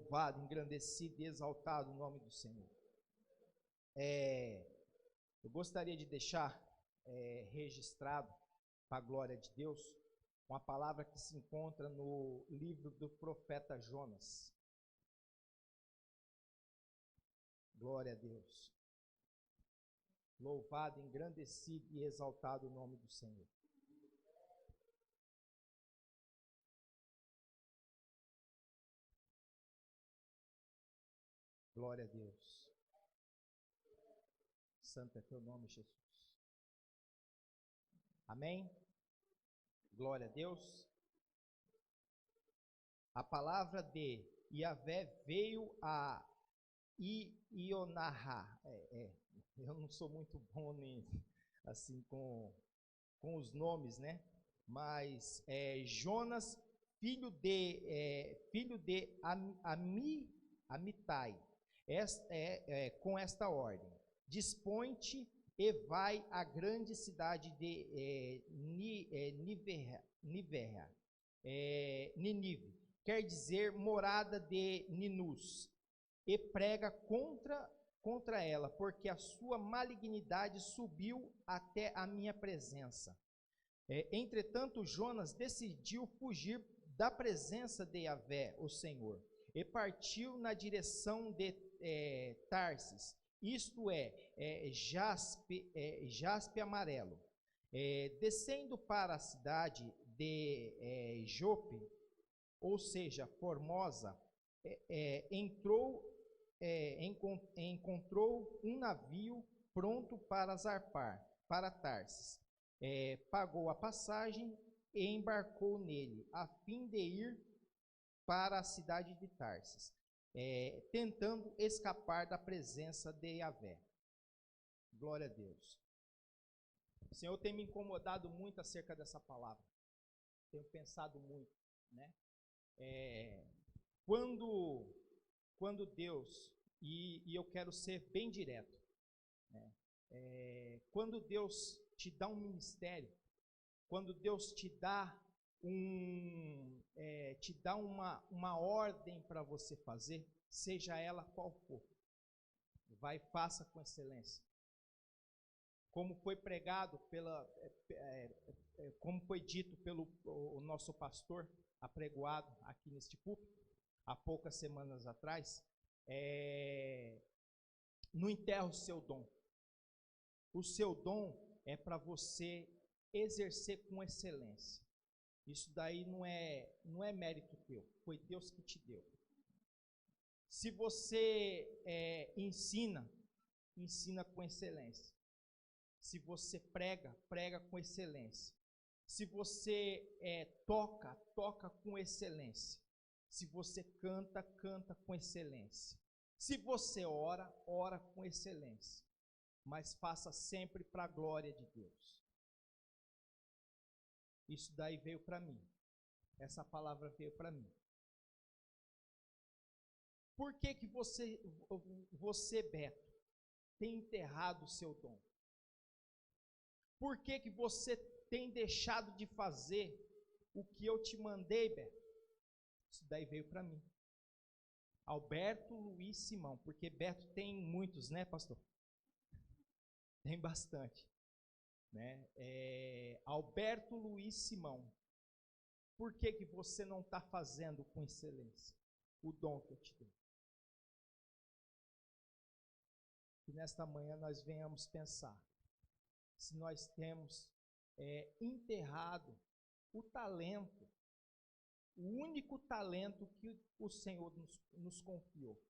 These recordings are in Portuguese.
Louvado, engrandecido e exaltado o nome do Senhor. Eu gostaria de deixar registrado, para a glória de Deus, uma palavra que se encontra no livro do profeta Jonas. Glória a Deus. Louvado, engrandecido e exaltado o nome do Senhor. Glória a Deus. Santo é teu nome, Jesus. Amém? Glória a Deus. A palavra de Yahvé veio a Ionahá. Eu não sou muito bom assim com os nomes, né? Mas Jonas, filho de Amitai, com esta ordem: dispõe-te e vai à grande cidade de Nínive, quer dizer, morada de Ninus, e prega contra ela, porque a sua malignidade subiu até a minha presença. Entretanto, Jonas decidiu fugir da presença de Yahvé, o Senhor, e partiu na direção de Tarsis, isto jaspe amarelo. Descendo para a cidade de Jope, ou seja, Formosa, encontrou um navio pronto para zarpar para Tarsis. Pagou a passagem e embarcou nele, a fim de ir para a cidade de Tarsis, tentando escapar da presença de Yahvé. Glória a Deus. O Senhor tem me incomodado muito acerca dessa palavra. Tenho pensado muito, né? Quando Deus, e eu quero ser bem direto, né? Quando Deus te dá um ministério, quando Deus te dá uma ordem para você fazer, seja ela qual for, vai e faça com excelência. Como foi pregado como foi dito pelo o nosso pastor apregoado aqui neste púlpito, há poucas semanas atrás, não enterra o seu dom. O seu dom é para você exercer com excelência. Isso daí não é mérito teu, foi Deus que te deu. Se você ensina com excelência. Se você prega com excelência. Se você toca com excelência. Se você canta com excelência. Se você ora com excelência. Mas faça sempre para a glória de Deus. Isso daí veio para mim. Essa palavra veio para mim. Por que você, Beto, tem enterrado o seu dom? Por que você tem deixado de fazer o que eu te mandei, Beto? Isso daí veio para mim. Alberto Luiz Simão, porque Beto tem muitos, né, pastor? Tem bastante, né? Alberto Luiz Simão. Por que você não está fazendo com excelência o dom que eu te dei? Que nesta manhã nós venhamos pensar se nós temos enterrado o talento, o único talento que o Senhor nos confiou.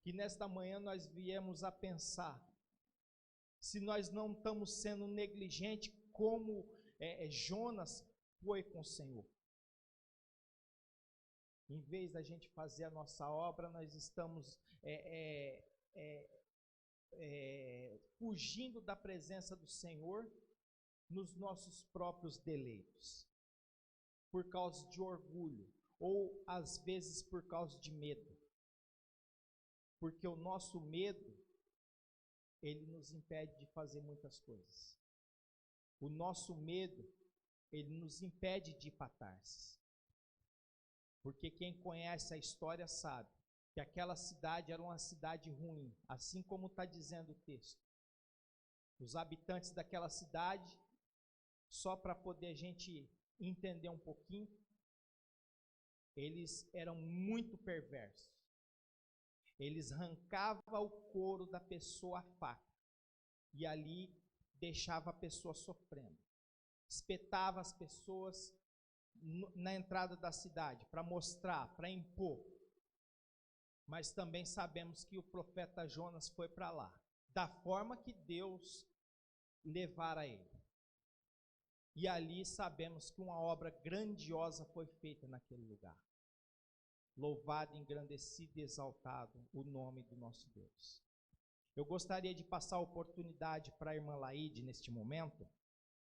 Que nesta manhã nós viemos a pensar se nós não estamos sendo negligentes como Jonas foi com o Senhor. Em vez da gente fazer a nossa obra, nós estamos fugindo da presença do Senhor nos nossos próprios deleitos, por causa de orgulho, ou às vezes por causa de medo. Porque o nosso medo, ele nos impede de fazer muitas coisas. O nosso medo, ele nos impede de ir para Tarsis. Porque quem conhece a história sabe que aquela cidade era uma cidade ruim, assim como está dizendo o texto. Os habitantes daquela cidade, só para poder a gente entender um pouquinho, eles eram muito perversos. Eles arrancavam o couro da pessoa à faca e ali deixava a pessoa sofrendo. Espetava as pessoas na entrada da cidade para mostrar, para impor. Mas também sabemos que o profeta Jonas foi para lá, da forma que Deus levara ele. E ali sabemos que uma obra grandiosa foi feita naquele lugar. Louvado, engrandecido e exaltado o nome do nosso Deus. Eu gostaria de passar a oportunidade para a irmã Laide neste momento,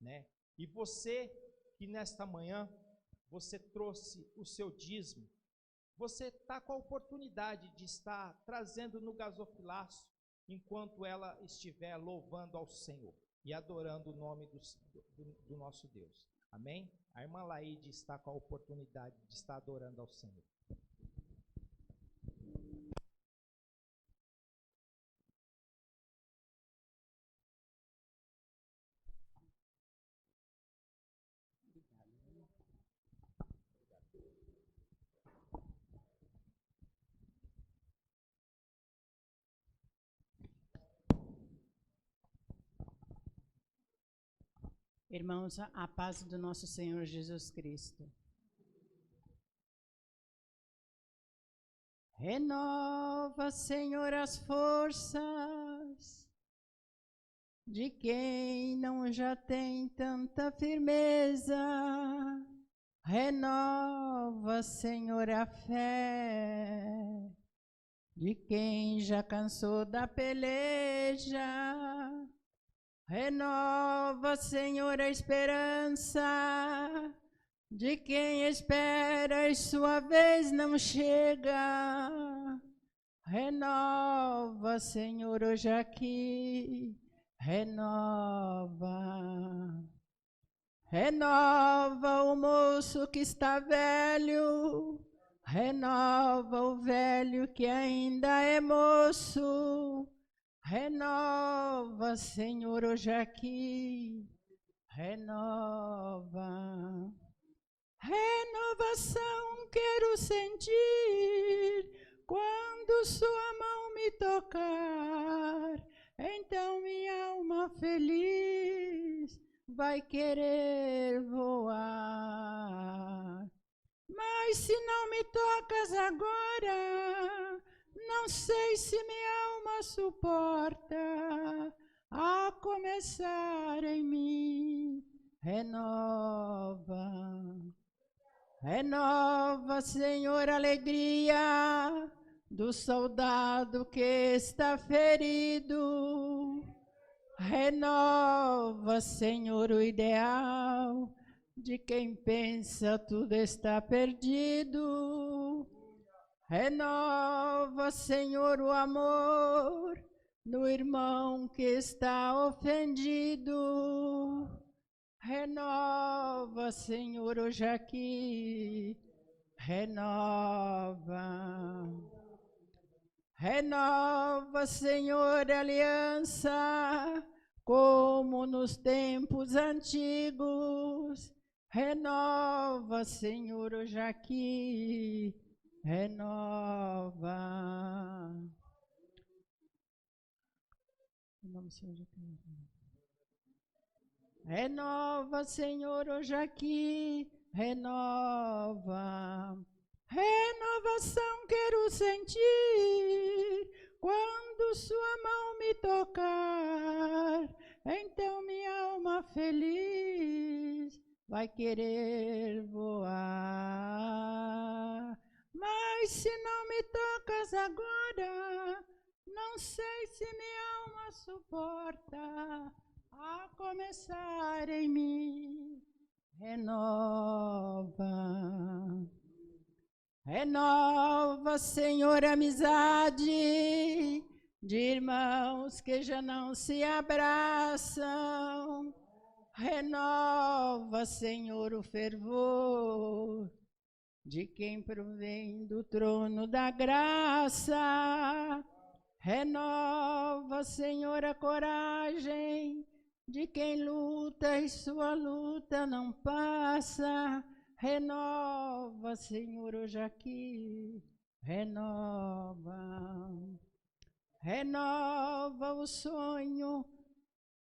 né? E você que nesta manhã, você trouxe o seu dízimo, você está com a oportunidade de estar trazendo no gasofilaço, enquanto ela estiver louvando ao Senhor e adorando o nome do nosso Deus. Amém? A irmã Laide está com a oportunidade de estar adorando ao Senhor. Irmãos, a paz do nosso Senhor Jesus Cristo. Renova, Senhor, as forças de quem não já tem tanta firmeza. Renova, Senhor, a fé de quem já cansou da peleja. Renova, Senhor, a esperança de quem espera e sua vez não chega. Renova, Senhor, hoje aqui. Renova. Renova o moço que está velho. Renova o velho que ainda é moço. Renova, Senhor, hoje aqui, renova. Renovação quero sentir quando sua mão me tocar. Então minha alma feliz vai querer voar. Mas se não me tocas agora, não sei se minha alma suporta a começar em mim. Renova, renova, Senhor, a alegria do soldado que está ferido. Renova, Senhor, o ideal de quem pensa tudo está perdido. Renova, Senhor, o amor do irmão que está ofendido. Renova, Senhor, hoje aqui. Renova. Renova, Senhor, a aliança, como nos tempos antigos. Renova, Senhor, hoje aqui. Renova. Renova, Senhor, hoje aqui. Renova. Renovação quero sentir quando sua mão me tocar. Então minha alma feliz vai querer voar. Mas se não me tocas agora, não sei se minha alma suporta a começar em mim. Renova. Renova, Senhor, a amizade de irmãos que já não se abraçam. Renova, Senhor, o fervor de quem provém do trono da graça. Renova, Senhor, a coragem de quem luta e sua luta não passa. Renova, Senhor, hoje aqui, renova. Renova o sonho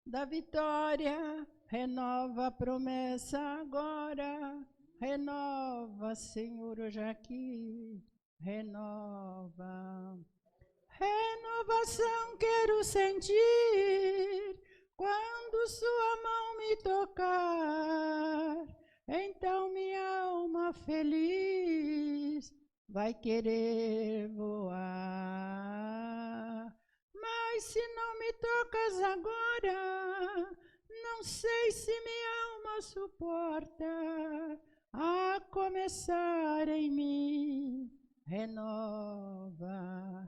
da vitória, renova a promessa agora. Renova, Senhor, hoje aqui, renova. Renovação quero sentir quando sua mão me tocar. Então minha alma feliz vai querer voar. Mas se não me tocas agora, não sei se minha alma suporta. A começar em mim, renova.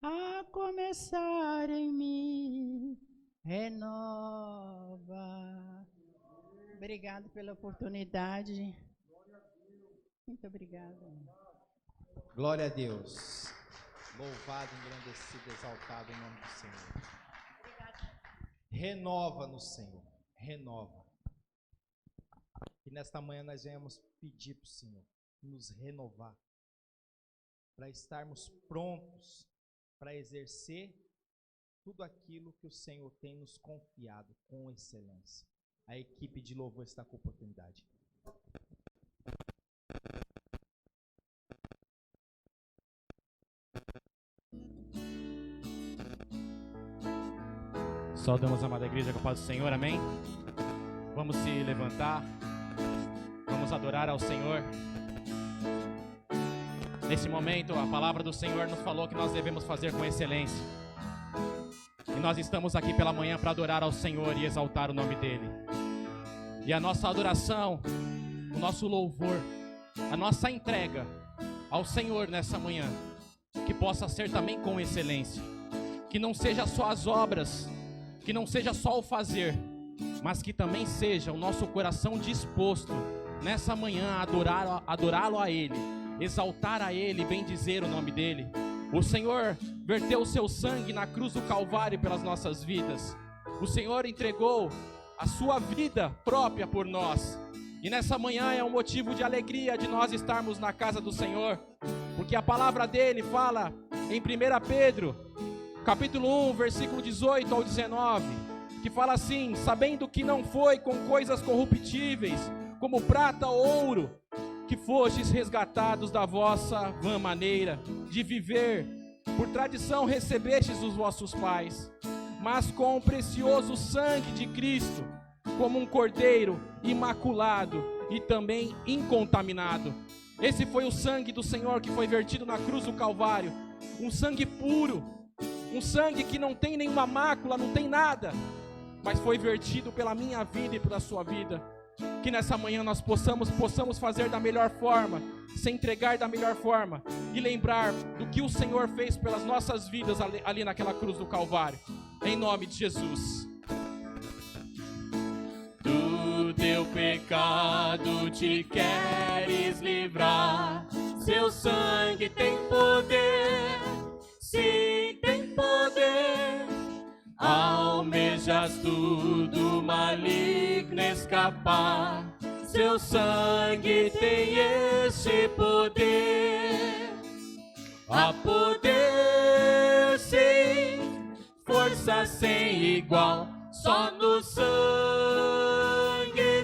A começar em mim, renova. Obrigado pela oportunidade. Muito obrigada. Glória a Deus. Louvado, engrandecido, exaltado em nome do Senhor. Renova-nos, Senhor. Renova. E nesta manhã nós viemos pedir para o Senhor nos renovar, para estarmos prontos para exercer tudo aquilo que o Senhor tem nos confiado com excelência. A equipe de louvor está com a oportunidade. Saudamos a amada igreja com a paz do Senhor, amém? Vamos se levantar, vamos adorar ao Senhor. Nesse momento, a palavra do Senhor nos falou que nós devemos fazer com excelência. E nós estamos aqui pela manhã para adorar ao Senhor e exaltar o nome dEle. E a nossa adoração, o nosso louvor, a nossa entrega ao Senhor nessa manhã, que possa ser também com excelência. Que não seja só as obras, que não seja só o fazer, mas que também seja o nosso coração disposto nessa manhã a adorá-lo a Ele, exaltar a Ele, bendizer o nome dEle. O Senhor verteu o seu sangue na cruz do Calvário pelas nossas vidas. O Senhor entregou a sua vida própria por nós. E nessa manhã é um motivo de alegria de nós estarmos na casa do Senhor, porque a palavra dEle fala em 1 Pedro, capítulo 1, versículo 18 ao 19, que fala assim: sabendo que não foi com coisas corruptíveis, como prata ou ouro, que fostes resgatados da vossa vã maneira de viver, por tradição recebestes dos vossos pais, mas com o precioso sangue de Cristo, como um cordeiro imaculado e também incontaminado. Esse foi o sangue do Senhor que foi vertido na cruz do Calvário, um sangue puro, um sangue que não tem nenhuma mácula, não tem nada, mas foi vertido pela minha vida e pela sua vida. Que nessa manhã nós possamos fazer da melhor forma, se entregar da melhor forma e lembrar do que o Senhor fez pelas nossas vidas ali naquela cruz do Calvário, em nome de Jesus. Do teu pecado te queres livrar, seu sangue tem poder, sim, tem poder. Almejas tudo maligno escapar, seu sangue tem esse poder. Há poder, sim, força sem igual, só no sangue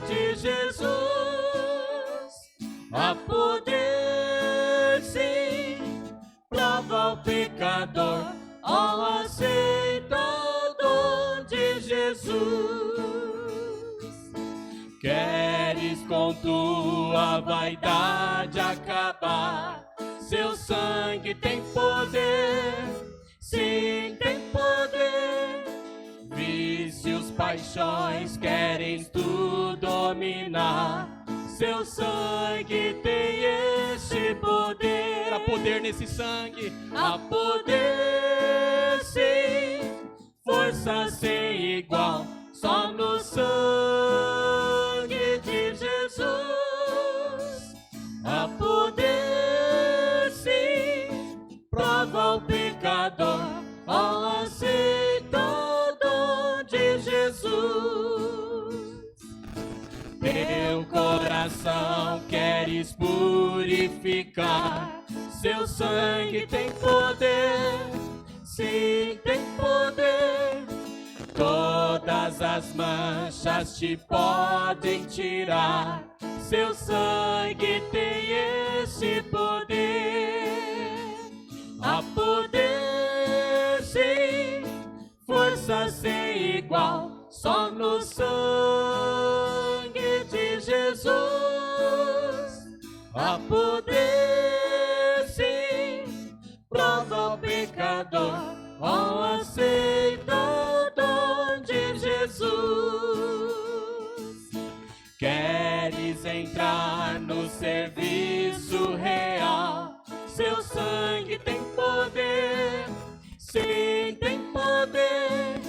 de Jesus. Há poder, sim, prova ao pecador, ao aceita o dom de Jesus. Queres com tua vaidade acabar, seu sangue tem poder, sim, tem poder. Vícios, paixões, queres tu dominar, seu sangue tem esse poder. Há poder nesse sangue, há poder, sim, força sem igual, só no sangue de Jesus. Há poder, coração queres purificar. Seu sangue tem poder, sim, tem poder. Todas as manchas te podem tirar. Seu sangue tem esse poder. Há poder, sim, força sem igual, só no sangue de Jesus. Há poder, sim, prova o pecador, ó, aceita o dom de Jesus. Queres entrar no serviço real? Seu sangue tem poder, sim, tem poder.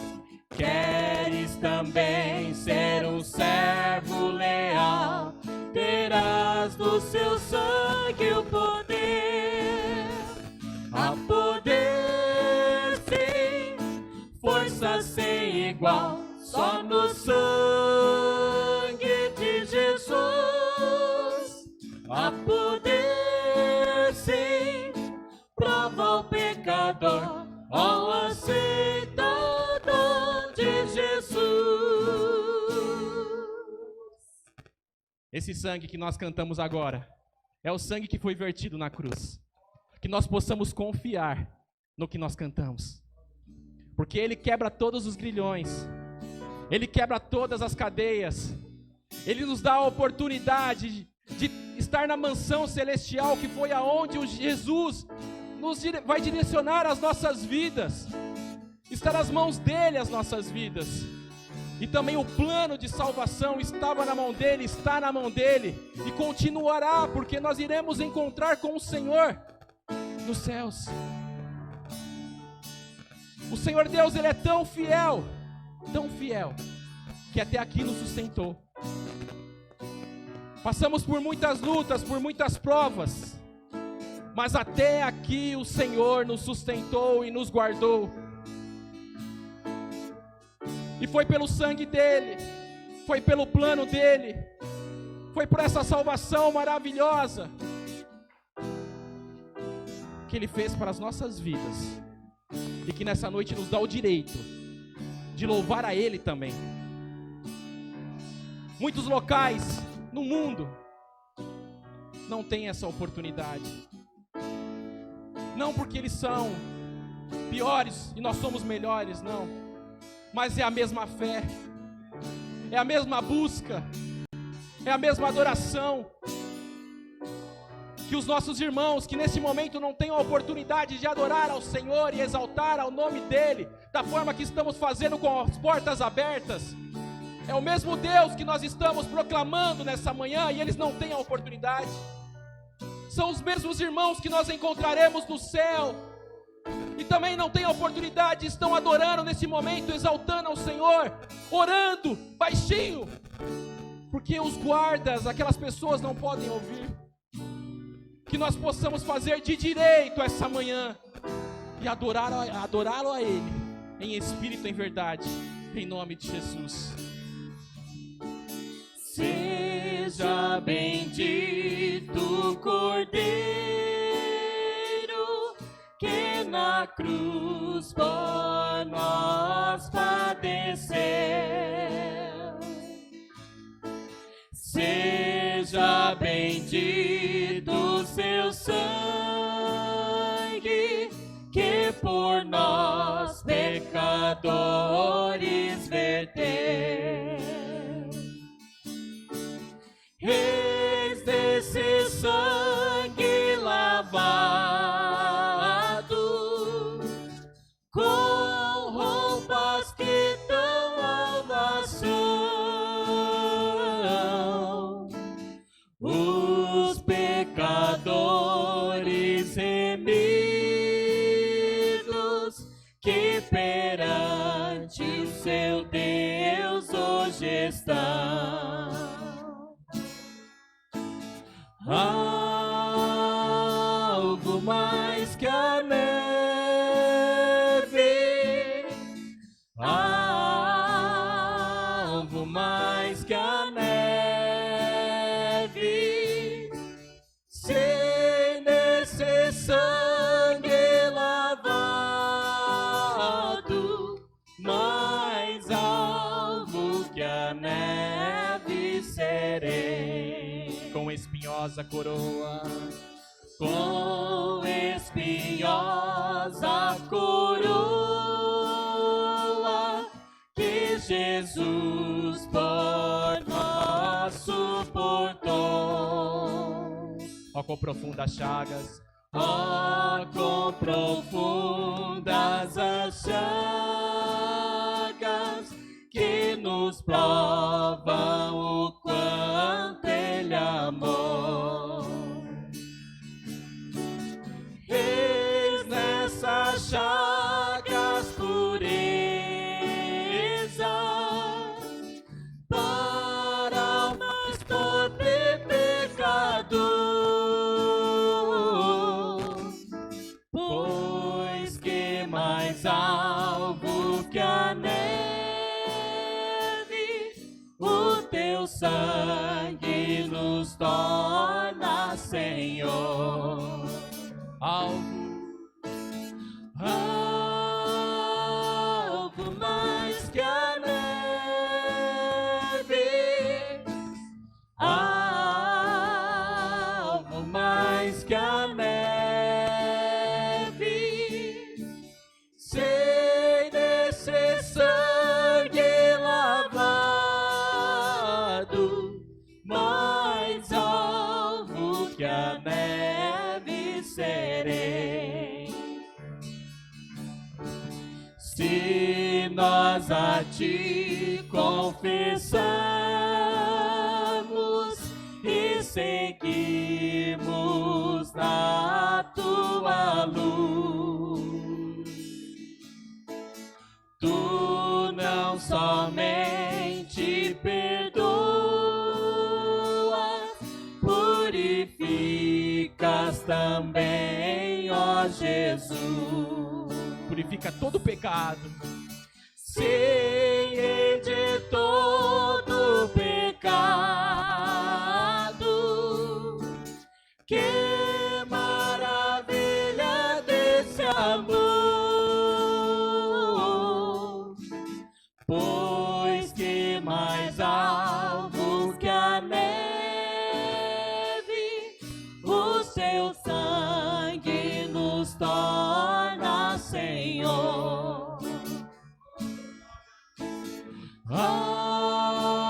Queres também ser um servo leal? Terás do seu sangue o poder. Há poder, sim, força sem igual, só no sangue de Jesus. Há poder, sim, prova o pecador, ó, aceita o dom de Jesus. Esse sangue que nós cantamos agora é o sangue que foi vertido na cruz. Que nós possamos confiar no que nós cantamos. Porque Ele quebra todos os grilhões. Ele quebra todas as cadeias. Ele nos dá a oportunidade de estar na mansão celestial, que foi aonde o Jesus vai direcionar as nossas vidas. Está nas mãos dele as nossas vidas. E também o plano de salvação estava na mão dele, está na mão dele e continuará, porque nós iremos encontrar com o Senhor nos céus. O Senhor Deus, Ele é tão fiel, que até aqui nos sustentou. Passamos por muitas lutas, por muitas provas, mas até aqui o Senhor nos sustentou e nos guardou. E foi pelo sangue dele, foi pelo plano dele, foi por essa salvação maravilhosa que Ele fez para as nossas vidas, e que nessa noite nos dá o direito de louvar a Ele também. Muitos locais no mundo não têm essa oportunidade, não porque eles são piores e nós somos melhores, não, mas é a mesma fé, é a mesma busca, é a mesma adoração, que os nossos irmãos que nesse momento não têm a oportunidade de adorar ao Senhor e exaltar ao nome dEle, da forma que estamos fazendo com as portas abertas, é o mesmo Deus que nós estamos proclamando nessa manhã e eles não têm a oportunidade. São os mesmos irmãos que nós encontraremos no céu e também não têm a oportunidade, estão adorando nesse momento, exaltando ao Senhor, orando baixinho, porque os guardas, aquelas pessoas não podem ouvir. Que nós possamos fazer de direito essa manhã e adorá-lo a Ele em espírito e em verdade, em nome de Jesus. Seja bendito o Cordeiro que na cruz por nós padeceu. Seja bendito seu sangue que por nós pecadores verteu. Eis desse sangue lavado, com roupas que tão alvas são, os pecadores remidos, que perante o seu Deus hoje estão. Algo mais que a neve, algo mais que a neve, espinhosa coroa. Com espinhosa coroa que Jesus por nós suportou. Ó, com profundas chagas, ó, com profundas as chagas que nos provam o quanto Ele amou. Eis nessas chagas pureza para o mais torpe pecador, pois que mais alvo que a neve o teu sangue nos torna, Senhor. Alvo mais que a neve, alvo mais que a neve, sem nesse sangue lavado, mais alvo que a neve serei. Se nós a ti confessamos e seguimos na tua luz, tu não somente perdoas, purificas também, ó Jesus. purifica todo pecado. Sim, de todo pecado. Que maravilha desse amor, pois que mais alvo que a neve, o seu sangue nos torna, Senhor. Alvo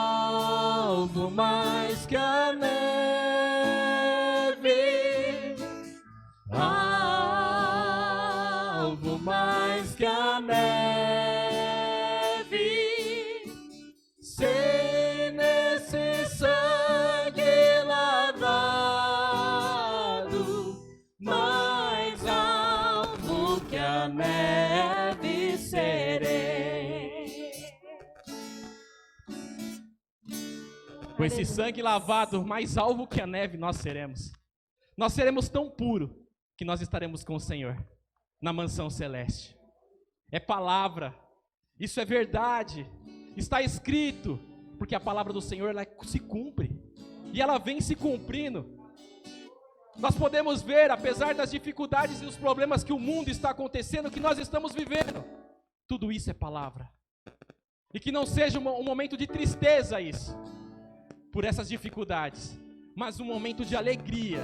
mais que a neve, alvo mais que a neve, sem nesse sangue lavado, mais alvo que a neve serei. Com esse sangue lavado, mais alvo que a neve, nós seremos. Nós seremos tão puros que nós estaremos com o Senhor na mansão celeste. É palavra, isso é verdade, está escrito, porque a palavra do Senhor ela se cumpre e ela vem se cumprindo. Nós podemos ver, apesar das dificuldades e os problemas que o mundo está acontecendo, que nós estamos vivendo, tudo isso é palavra. E que não seja um momento de tristeza isso, por essas dificuldades, mas um momento de alegria,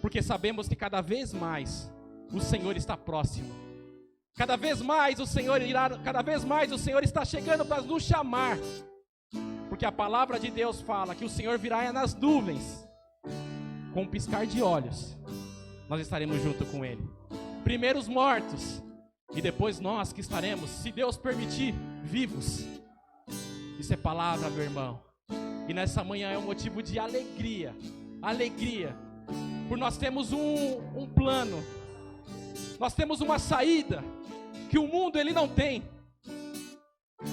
porque sabemos que cada vez mais o Senhor está próximo. Cada vez mais o Senhor está chegando para nos chamar. Porque a palavra de Deus fala que o Senhor virá nas nuvens, com um piscar de olhos, nós estaremos junto com Ele. Primeiro os mortos, e depois nós que estaremos, se Deus permitir, vivos. Isso é palavra, meu irmão. E nessa manhã é um motivo de alegria, por nós temos um plano, nós temos uma saída, que o mundo ele não tem.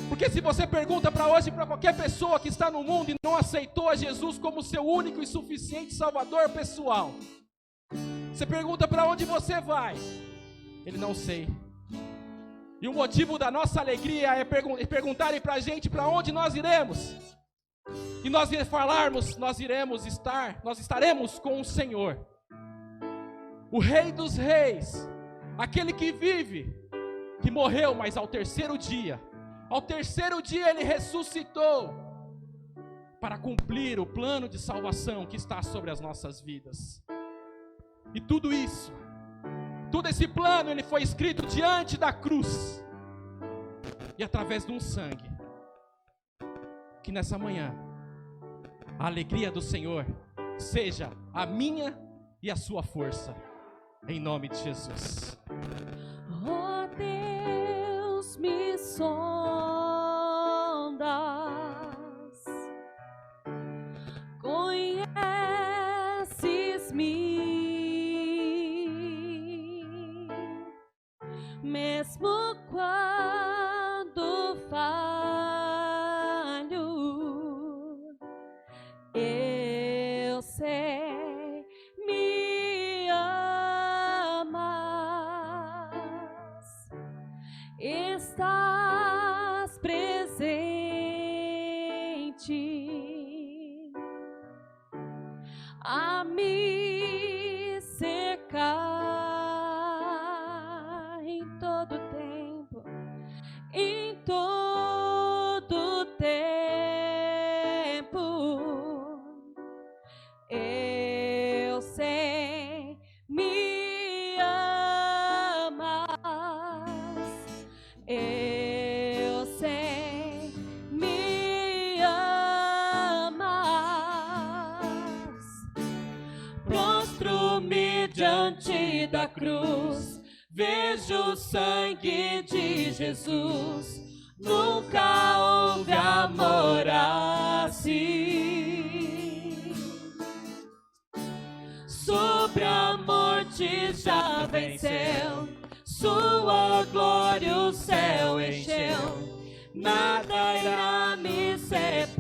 Porque se você pergunta para hoje, para qualquer pessoa que está no mundo e não aceitou a Jesus como seu único e suficiente Salvador pessoal, você pergunta para onde você vai, ele não sei. E o motivo da nossa alegria é perguntarem para a gente para onde nós iremos. E nós falarmos, nós estaremos com o Senhor, o Rei dos Reis, aquele que vive, que morreu, mas ao terceiro dia Ele ressuscitou, para cumprir o plano de salvação que está sobre as nossas vidas. E tudo isso, todo esse plano, ele foi escrito diante da cruz, e através de um sangue, que nessa manhã, a alegria do Senhor seja a minha e a sua força, em nome de Jesus. Oh Deus, me sondas, conheces-me, mesmo quando falho, eu sei, me amas, estás presente a me cercar em todo tempo, em todo tempo. Eu sei, me amas, eu sei, me amas. Prostro-me diante da cruz, vejo o sangue de Jesus. Nunca houve amor assim. Sobre a morte já venceu, sua glória o céu encheu. Nada irá me separar.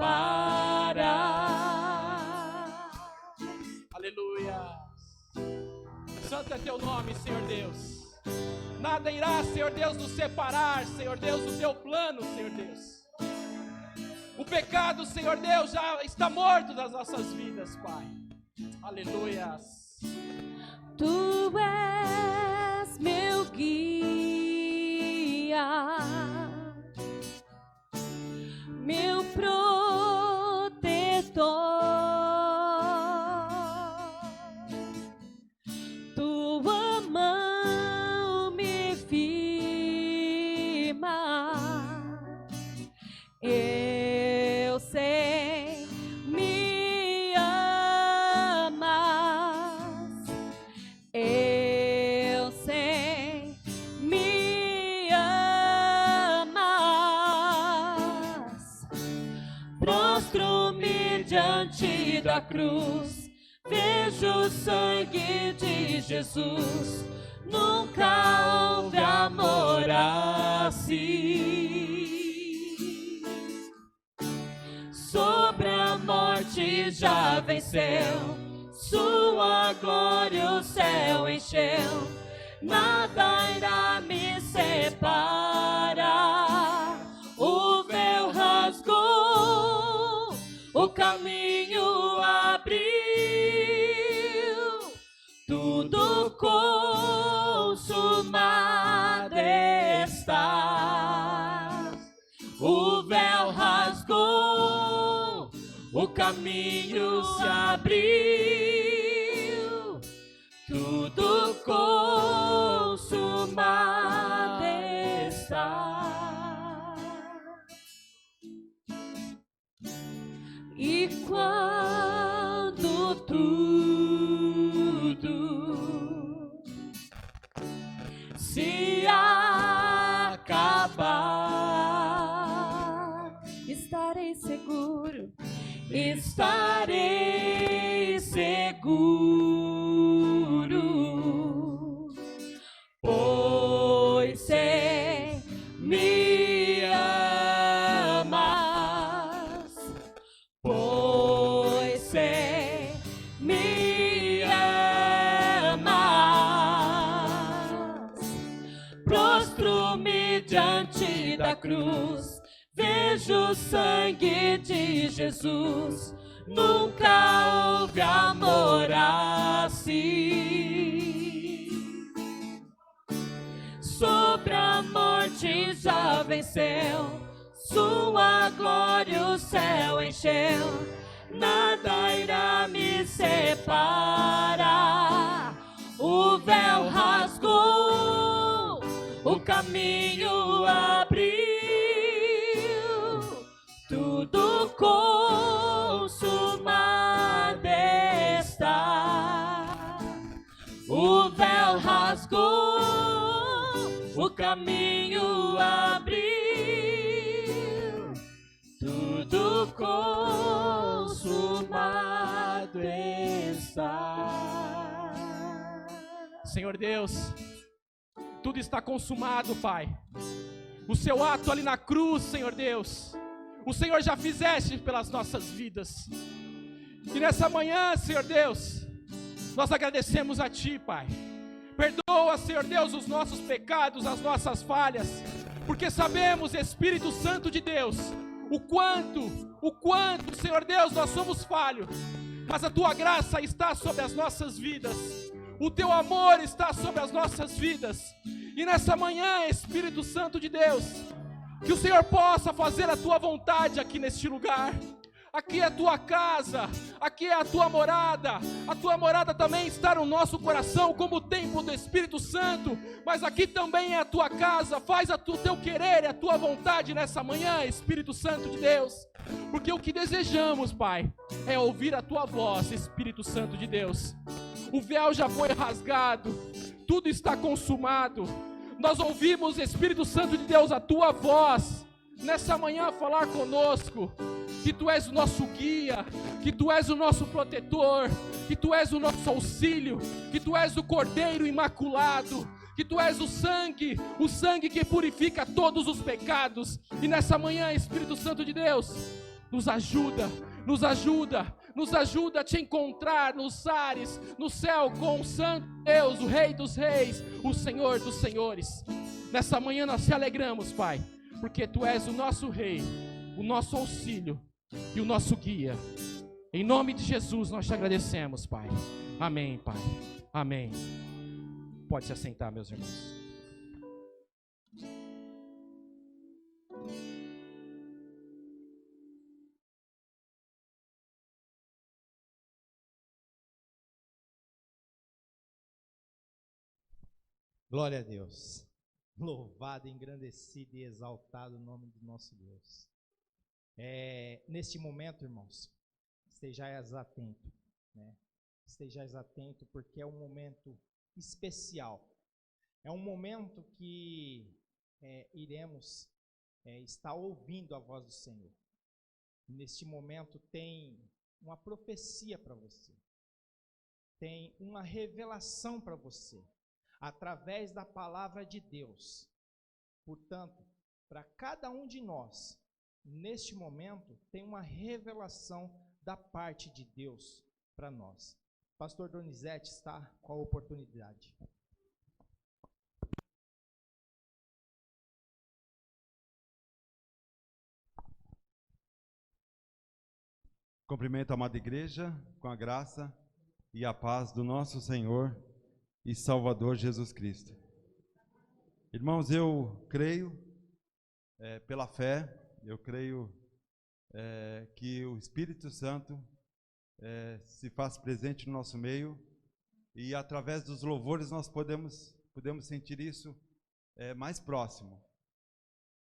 Aleluia. Santo é teu nome, Senhor Deus. Nada irá, Senhor Deus, nos separar, Senhor Deus, do teu plano, Senhor Deus. O pecado, Senhor Deus, já está morto das nossas vidas, Pai. Aleluia. Tu és meu guia, meu protetor. Tua mão me firma, eu sei, me amas, eu sei, me amas. Prostro-me diante da cruz, vejo o sangue de Jesus. Nunca houve amor assim. Sobre a morte já venceu, sua glória o céu encheu. Nada irá me separar. O véu rasgou, o caminho abriu, tudo consumado está. O véu rasgou, o caminho se abriu, tudo consumado está. E quando tudo se acabar, estarei seguro, estarei seguro, pois sei, me amas, pois sei, me amas. Prostro-me diante da cruz, vejo o sangue de Jesus. Nunca houve amor assim. Sobre a morte já venceu, sua glória o céu encheu, nada irá me separar. O véu rasgou, o caminho abriu, tudo consumado está. O véu rasgou, o caminho abriu, tudo consumado está. Senhor Deus, tudo está consumado, Pai. O seu ato ali na cruz, Senhor Deus, o Senhor já fizeste pelas nossas vidas. E nessa manhã, Senhor Deus, nós agradecemos a Ti, Pai. Perdoa, Senhor Deus, os nossos pecados, as nossas falhas, porque sabemos, Espírito Santo de Deus, o quanto, Senhor Deus, nós somos falhos, mas a Tua graça está sobre as nossas vidas, o Teu amor está sobre as nossas vidas. E nessa manhã, Espírito Santo de Deus, que o Senhor possa fazer a Tua vontade aqui neste lugar. Aqui é a Tua casa, aqui é a Tua morada também está no nosso coração como o templo do Espírito Santo, mas aqui também é a Tua casa. Faz o Teu querer e a Tua vontade nessa manhã, Espírito Santo de Deus, porque o que desejamos, Pai, é ouvir a Tua voz, Espírito Santo de Deus. O véu já foi rasgado, tudo está consumado. Nós ouvimos, Espírito Santo de Deus, a Tua voz nessa manhã falar conosco, que Tu és o nosso guia, que Tu és o nosso protetor, que Tu és o nosso auxílio, que Tu és o Cordeiro Imaculado, que Tu és o sangue que purifica todos os pecados. E nessa manhã, Espírito Santo de Deus, nos ajuda a Te encontrar nos ares, no céu, com o Santo Deus, o Rei dos Reis, o Senhor dos Senhores. Nessa manhã nós te alegramos, Pai, porque Tu és o nosso Rei, o nosso auxílio e o nosso guia. Em nome de Jesus nós te agradecemos, Pai. Amém, Pai. Amém. Pode se assentar, meus irmãos. Glória a Deus. Louvado, engrandecido e exaltado o nome do nosso Deus. Neste momento, irmãos, estejais atento, né? Estejais atento, porque é um momento especial. É um momento que iremos estar ouvindo a voz do Senhor. Neste momento tem uma profecia para você, tem uma revelação para você, através da palavra de Deus. Portanto, para cada um de nós, neste momento, tem uma revelação da parte de Deus para nós. Pastor Donizete está com a oportunidade. Cumprimento a amada igreja com a graça e a paz do nosso Senhor e Salvador Jesus Cristo. Irmãos, eu creio, pela fé, eu creio que o Espírito Santo se faz presente no nosso meio, e através dos louvores nós podemos sentir isso mais próximo.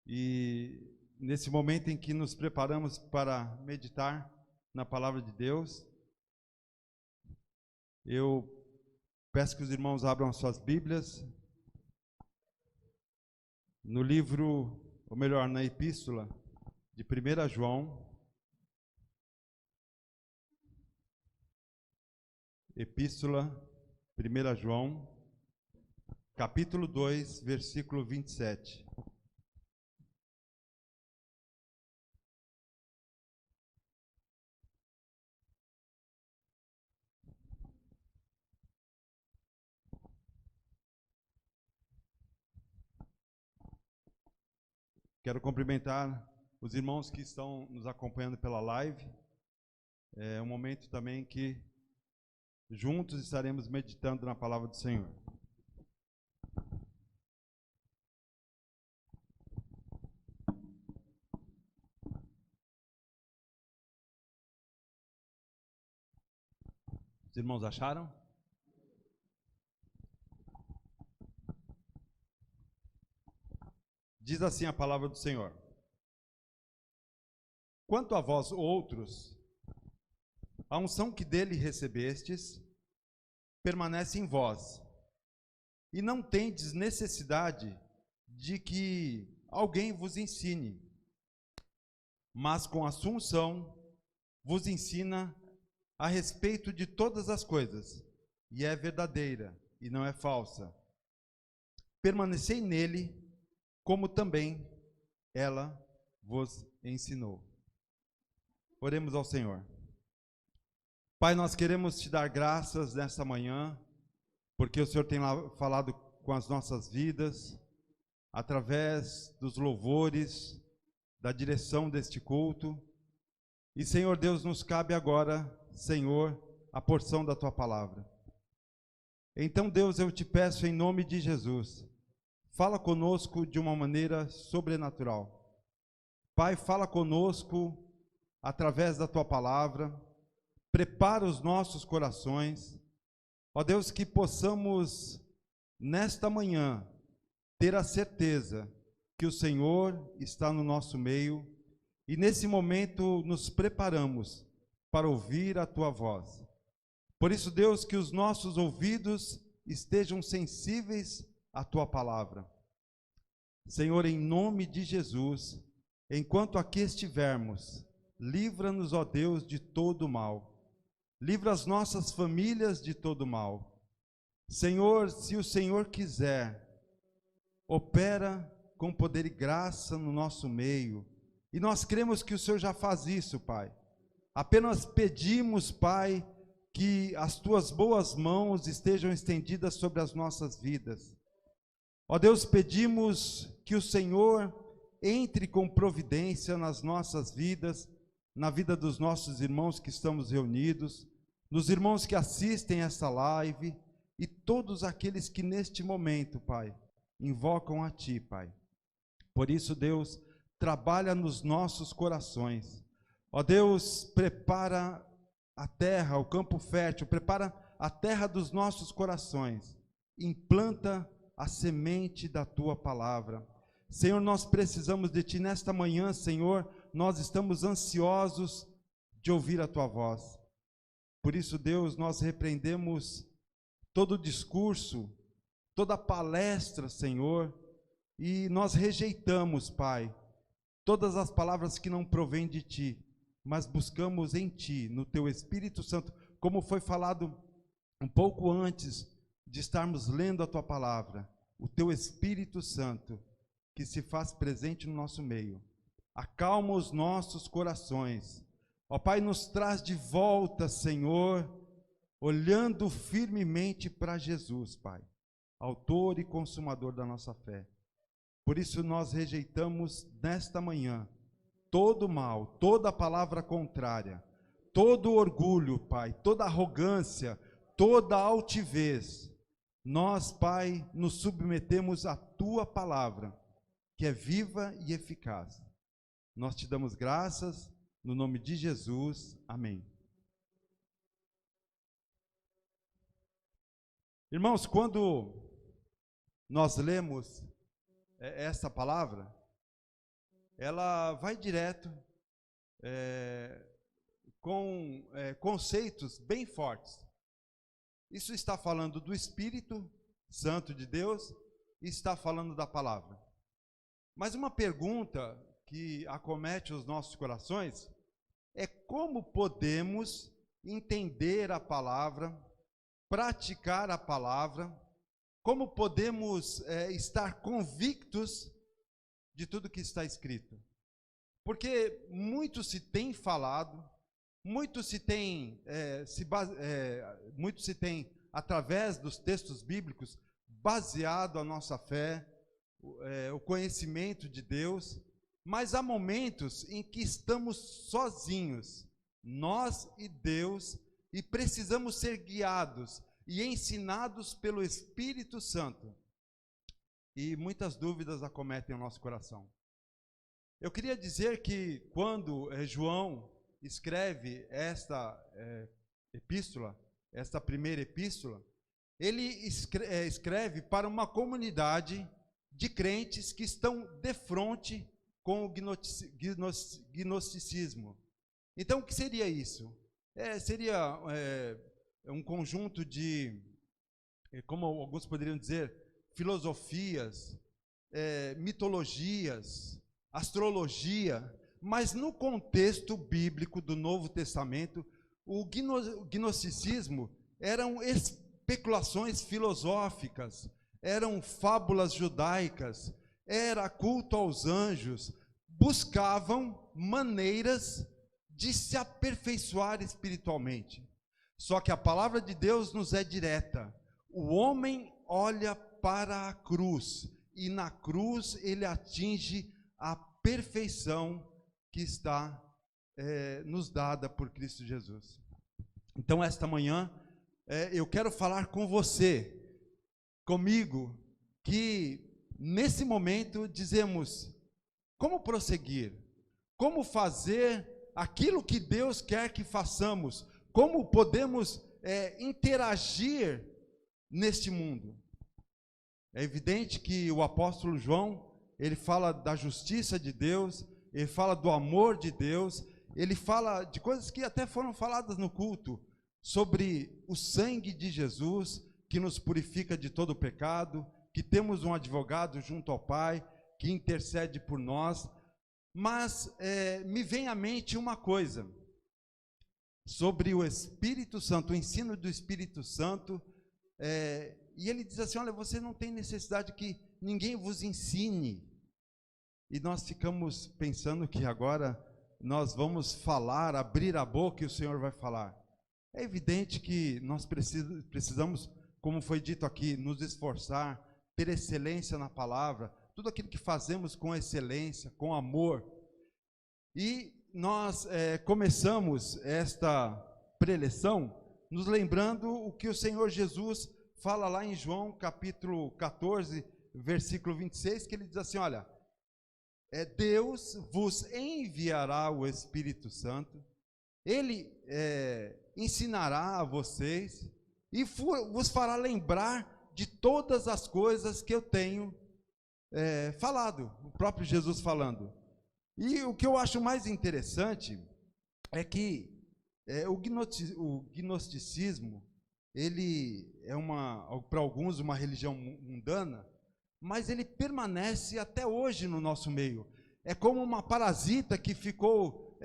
E nesse momento em que nos preparamos para meditar na palavra de Deus, eu peço que os irmãos abram as suas Bíblias no livro, ou melhor, na epístola de 1 João, epístola 1 João, capítulo 2, versículo 27. Quero cumprimentar os irmãos que estão nos acompanhando pela live. É um momento também que juntos estaremos meditando na palavra do Senhor. Os irmãos acharam? Diz assim a palavra do Senhor: quanto a vós outros, a unção que dele recebestes permanece em vós, e não tendes necessidade de que alguém vos ensine, mas com a sua unção vos ensina a respeito de todas as coisas, e é verdadeira e não é falsa. Permanecei nele, como também ela vos ensinou. Oremos ao Senhor. Pai, nós queremos te dar graças nessa manhã, porque o Senhor tem falado com as nossas vidas, através dos louvores, da direção deste culto. E, Senhor Deus, nos cabe agora, Senhor, a porção da Tua palavra. Então, Deus, eu te peço em nome de Jesus, fala conosco de uma maneira sobrenatural. Pai, fala conosco através da Tua palavra, prepara os nossos corações. Ó Deus, que possamos, nesta manhã, ter a certeza que o Senhor está no nosso meio e nesse momento nos preparamos para ouvir a Tua voz. Por isso, Deus, que os nossos ouvidos estejam sensíveis à Tua palavra. Senhor, em nome de Jesus, enquanto aqui estivermos, livra-nos, ó Deus, de todo mal. Livra as nossas famílias de todo mal. Senhor, se o Senhor quiser, opera com poder e graça no nosso meio. E nós cremos que o Senhor já faz isso, Pai. Apenas pedimos, Pai, que as Tuas boas mãos estejam estendidas sobre as nossas vidas. Ó Deus, pedimos que o Senhor entre com providência nas nossas vidas, na vida dos nossos irmãos que estamos reunidos, nos irmãos que assistem esta live e todos aqueles que neste momento, Pai, invocam a Ti, Pai. Por isso, Deus, trabalha nos nossos corações. Ó Deus, prepara a terra, o campo fértil, prepara a terra dos nossos corações. Implanta a semente da Tua palavra. Senhor, nós precisamos de Ti nesta manhã, Senhor, nós estamos ansiosos de ouvir a Tua voz. Por isso, Deus, nós repreendemos todo discurso, toda palestra, Senhor, e nós rejeitamos, Pai, todas as palavras que não provêm de Ti, mas buscamos em Ti, no Teu Espírito Santo, como foi falado um pouco antes de estarmos lendo a Tua palavra, o Teu Espírito Santo, que se faz presente no nosso meio. Acalma os nossos corações. Ó Pai, nos traz de volta, Senhor, olhando firmemente para Jesus, Pai, autor e consumador da nossa fé. Por isso nós rejeitamos nesta manhã todo mal, toda palavra contrária, todo orgulho, Pai, toda arrogância, toda altivez. Nós, Pai, nos submetemos à Tua palavra, que é viva e eficaz. Nós Te damos graças, no nome de Jesus, amém. Irmãos, quando nós lemos essa palavra, ela vai direto com conceitos bem fortes. Isso está falando do Espírito Santo de Deus e está falando da palavra. Mas uma pergunta que acomete os nossos corações é como podemos entender a palavra, praticar a palavra, como podemos estar convictos de tudo que está escrito. Porque muito se tem falado, muito se tem, através dos textos bíblicos, baseado a nossa fé, o conhecimento de Deus, mas há momentos em que estamos sozinhos, nós e Deus, e precisamos ser guiados e ensinados pelo Espírito Santo. E muitas dúvidas acometem o nosso coração. Eu queria dizer que quando João escreve esta epístola, esta primeira epístola, ele escreve para uma comunidade de crentes que estão de frente com o gnosticismo. Então, o que seria isso? Seria um conjunto de, como alguns poderiam dizer, filosofias, mitologias, astrologia, mas no contexto bíblico do Novo Testamento, o gnosticismo eram especulações filosóficas, eram fábulas judaicas, era culto aos anjos, buscavam maneiras de se aperfeiçoar espiritualmente. Só que a palavra de Deus nos é direta. O homem olha para a cruz, e na cruz ele atinge a perfeição que está nos dada por Cristo Jesus. Então, esta manhã, eu quero falar com você, comigo, que nesse momento dizemos, como prosseguir? Como fazer aquilo que Deus quer que façamos? Como podemos interagir neste mundo? É evidente que o apóstolo João, ele fala da justiça de Deus, ele fala do amor de Deus, ele fala de coisas que até foram faladas no culto, sobre o sangue de Jesus, que nos purifica de todo o pecado, que temos um advogado junto ao Pai, que intercede por nós. Mas me vem à mente uma coisa, sobre o Espírito Santo, o ensino do Espírito Santo, e ele diz assim, olha, você não tem necessidade que ninguém vos ensine. E nós ficamos pensando que agora nós vamos falar, abrir a boca e o Senhor vai falar. É evidente que nós precisamos, como foi dito aqui, nos esforçar, ter excelência na palavra, tudo aquilo que fazemos com excelência, com amor. E nós começamos esta preleção nos lembrando o que o Senhor Jesus fala lá em João capítulo 14, versículo 26, que ele diz assim, olha, Deus vos enviará o Espírito Santo, ele ensinará a vocês e vos fará lembrar de todas as coisas que eu tenho falado, o próprio Jesus falando. E o que eu acho mais interessante é que o gnosticismo, ele é para alguns uma religião mundana, mas ele permanece até hoje no nosso meio. É como uma parasita que ficou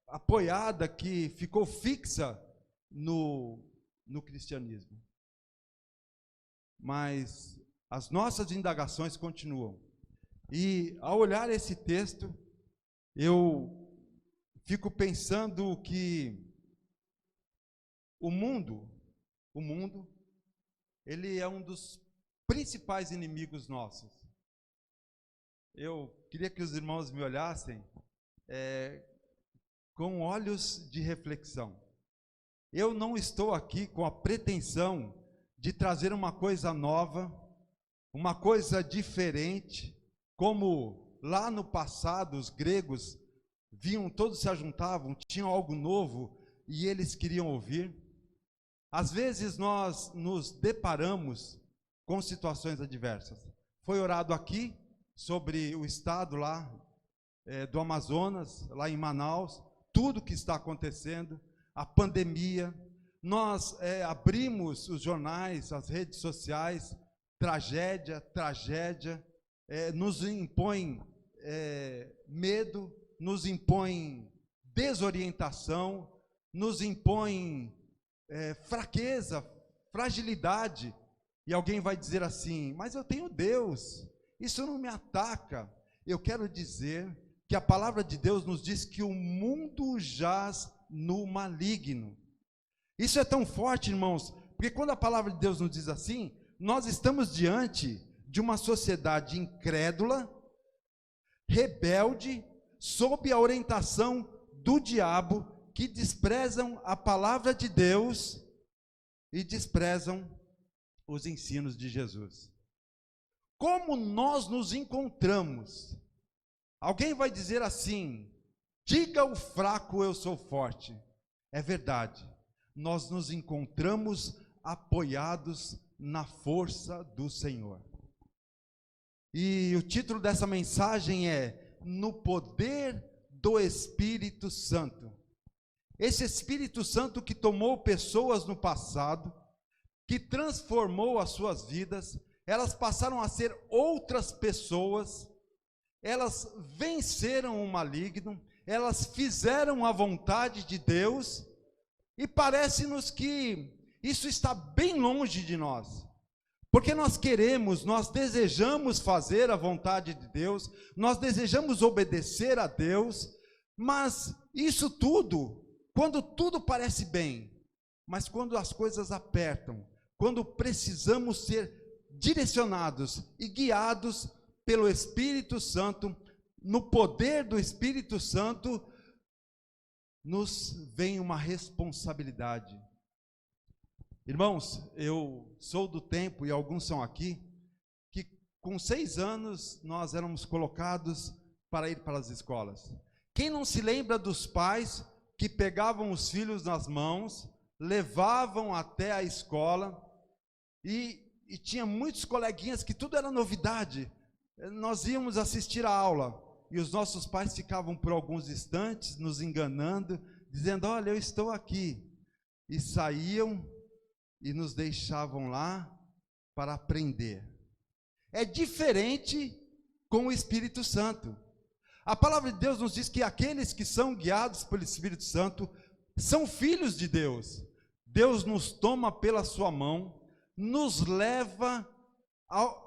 apoiada, que ficou fixa no cristianismo. Mas as nossas indagações continuam. E ao olhar esse texto, eu fico pensando que o mundo, ele é um dos principais inimigos nossos. Eu queria que os irmãos me olhassem com olhos de reflexão. Eu não estou aqui com a pretensão de trazer uma coisa nova, uma coisa diferente, como lá no passado os gregos vinham, todos se ajuntavam, tinham algo novo e eles queriam ouvir. Às vezes nós nos deparamos com situações adversas. Foi orado aqui sobre o estado lá do Amazonas, lá em Manaus, tudo que está acontecendo, a pandemia. Nós abrimos os jornais, as redes sociais, tragédia, nos impõe medo, nos impõe desorientação, nos impõe fraqueza, fragilidade. E alguém vai dizer assim, mas eu tenho Deus, isso não me ataca. Eu quero dizer que a palavra de Deus nos diz que o mundo jaz no maligno. Isso é tão forte, irmãos, porque quando a palavra de Deus nos diz assim, nós estamos diante de uma sociedade incrédula, rebelde, sob a orientação do diabo, que desprezam a palavra de Deus e desprezam os ensinos de Jesus. Como nós nos encontramos? Alguém vai dizer assim, diga ao fraco eu sou forte. É verdade. nós nos encontramos apoiados na força do Senhor. E o título dessa mensagem é No Poder do Espírito Santo. Esse Espírito Santo que tomou pessoas no passado, que transformou as suas vidas, elas passaram a ser outras pessoas, elas venceram o maligno, elas fizeram a vontade de Deus, e parece-nos que isso está bem longe de nós, porque nós queremos, nós desejamos fazer a vontade de Deus, nós desejamos obedecer a Deus, mas isso tudo, quando tudo parece bem, mas quando as coisas apertam, quando precisamos ser direcionados e guiados pelo Espírito Santo, no poder do Espírito Santo, nos vem uma responsabilidade. Irmãos, eu sou do tempo, e alguns são aqui, que com 6 anos nós éramos colocados para ir para as escolas. Quem não se lembra dos pais que pegavam os filhos nas mãos, levavam até a escola, e tinha muitos coleguinhas que tudo era novidade. Nós íamos assistir a aula, e os nossos pais ficavam por alguns instantes nos enganando, dizendo: olha, eu estou aqui, e saíam e nos deixavam lá para aprender. É diferente com o Espírito Santo. A palavra de Deus nos diz que aqueles que são guiados pelo Espírito Santo são filhos de Deus. Deus nos toma pela sua mão, nos leva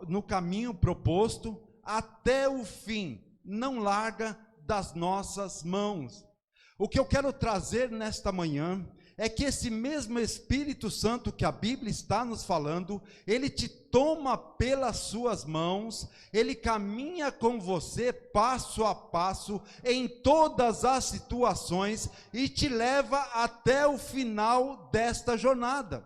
no caminho proposto até o fim, não larga das nossas mãos. O que eu quero trazer nesta manhã é que esse mesmo Espírito Santo que a Bíblia está nos falando, ele te toma pelas suas mãos, ele caminha com você passo a passo em todas as situações e te leva até o final desta jornada.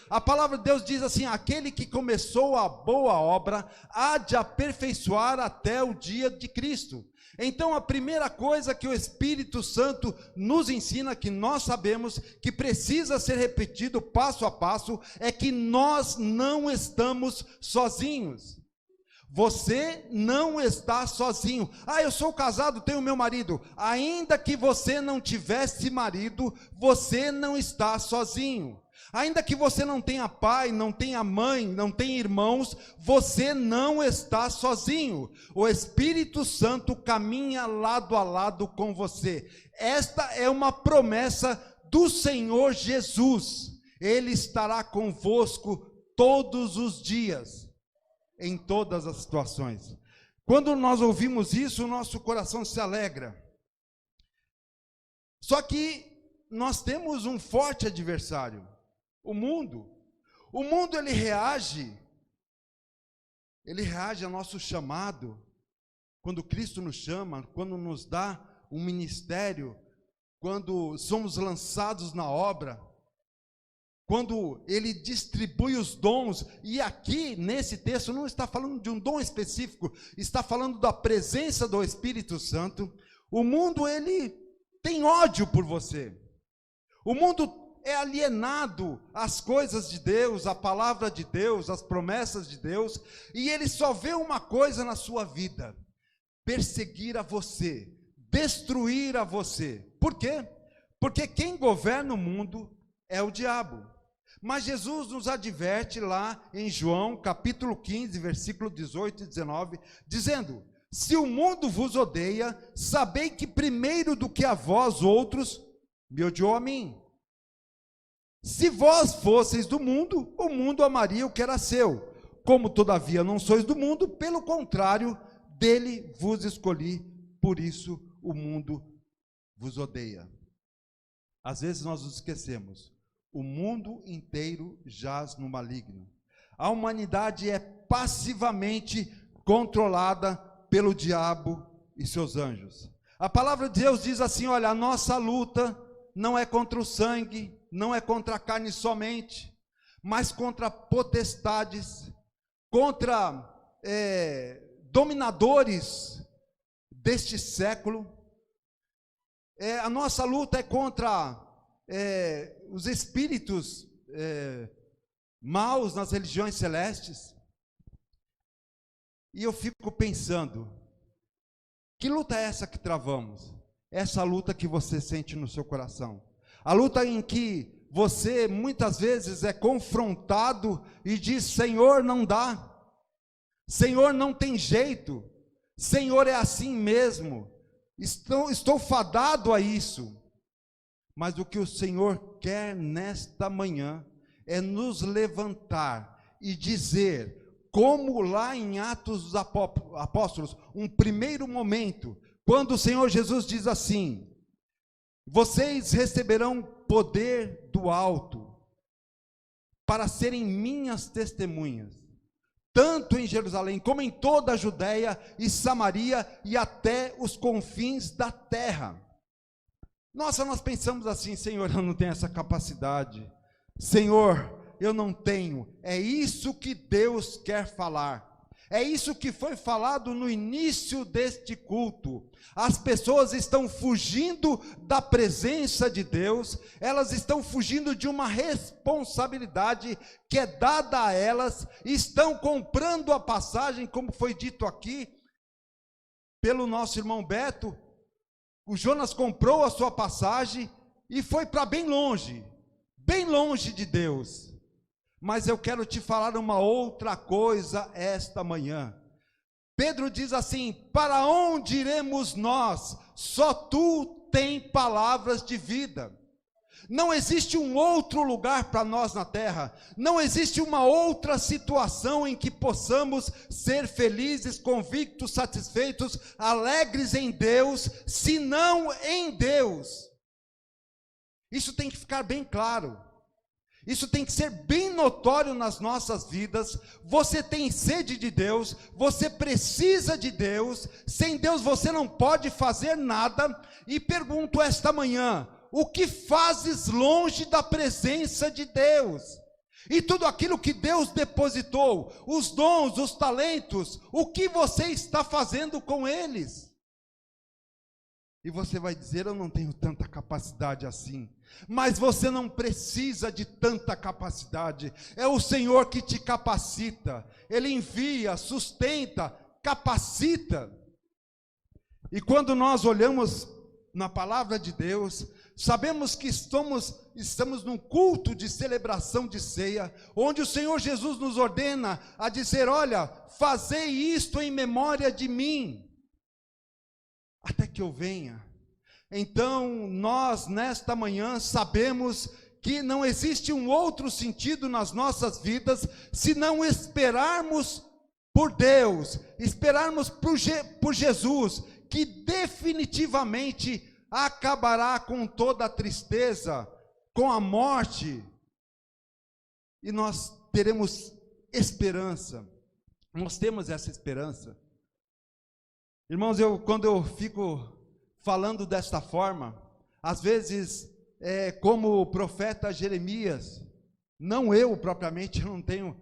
A palavra de Deus diz assim: aquele que começou a boa obra há de aperfeiçoar até o dia de Cristo. Então a primeira coisa que o Espírito Santo nos ensina, que nós sabemos que precisa ser repetido passo a passo, é que nós não estamos sozinhos. Você não está sozinho. Ah, eu sou casado, tenho meu marido. Ainda que você não tivesse marido, você não está sozinho. Ainda que você não tenha pai, não tenha mãe, não tenha irmãos, você não está sozinho. O Espírito Santo caminha lado a lado com você. Esta é uma promessa do Senhor Jesus. Ele estará convosco todos os dias, em todas as situações. Quando nós ouvimos isso, o nosso coração se alegra. Só que nós temos um forte adversário. O mundo ele reage ao nosso chamado, quando Cristo nos chama, quando nos dá um ministério, quando somos lançados na obra, quando ele distribui os dons. E aqui nesse texto não está falando de um dom específico, está falando da presença do Espírito Santo. O mundo ele tem ódio por você, o mundo é alienado às coisas de Deus, à palavra de Deus, às promessas de Deus, e ele só vê uma coisa na sua vida: perseguir a você, destruir a você. Por quê? Porque quem governa o mundo é o diabo. Mas Jesus nos adverte lá em João capítulo 15, versículo 18 e 19, dizendo: se o mundo vos odeia, sabei que primeiro do que a vós outros, me odiou a mim. Se vós fosseis do mundo, o mundo amaria o que era seu. Como todavia não sois do mundo, pelo contrário, dele vos escolhi, por isso o mundo vos odeia. Às vezes nós nos esquecemos, o mundo inteiro jaz no maligno. A humanidade é passivamente controlada pelo diabo e seus anjos. A palavra de Deus diz assim: olha, a nossa luta não é contra o sangue, não é contra a carne somente, mas contra potestades, contra dominadores deste século. A nossa luta é contra os espíritos maus nas religiões celestes. E eu fico pensando, que luta é essa que travamos? Essa luta que você sente no seu coração. A luta em que você muitas vezes é confrontado e diz: Senhor, não dá. Senhor, não tem jeito. Senhor, é assim mesmo. Estou fadado a isso. Mas o que o Senhor quer nesta manhã é nos levantar e dizer, como lá em Atos dos Apóstolos, um primeiro momento, quando o Senhor Jesus diz assim: vocês receberão poder do alto para serem minhas testemunhas, tanto em Jerusalém como em toda a Judéia e Samaria e até os confins da terra. Nossa, nós pensamos assim: Senhor, eu não tenho essa capacidade. Senhor, eu não tenho. É isso que Deus quer falar. É isso que foi falado no início deste culto. As pessoas estão fugindo da presença de Deus, elas estão fugindo de uma responsabilidade que é dada a elas, estão comprando a passagem, como foi dito aqui pelo nosso irmão Beto. O Jonas comprou a sua passagem e foi para bem longe de Deus. Mas eu quero te falar uma outra coisa esta manhã. Pedro diz assim: para onde iremos nós? Só tu tens palavras de vida. Não existe um outro lugar para nós na terra. Não existe uma outra situação em que possamos ser felizes, convictos, satisfeitos, alegres em Deus, senão em Deus. Isso tem que ficar bem claro. Isso tem que ser bem notório nas nossas vidas. Você tem sede de Deus, você precisa de Deus. Sem Deus você não pode fazer nada. E pergunto esta manhã: o que fazes longe da presença de Deus? E tudo aquilo que Deus depositou, os dons, os talentos, o que você está fazendo com eles? E você vai dizer: eu não tenho tanta capacidade assim. Mas você não precisa de tanta capacidade. É o Senhor que te capacita. Ele envia, sustenta, capacita. E quando nós olhamos na palavra de Deus, sabemos que estamos num culto de celebração de ceia, onde o Senhor Jesus nos ordena a dizer: olha, fazei isto em memória de mim, até que eu venha. Então, nós nesta manhã sabemos que não existe um outro sentido nas nossas vidas, se não esperarmos por Deus, esperarmos por Jesus, que definitivamente acabará com toda a tristeza, com a morte, e nós teremos esperança. Nós temos essa esperança. Irmãos, quando eu fico falando desta forma, às vezes, como o profeta Jeremias, não eu propriamente, eu não tenho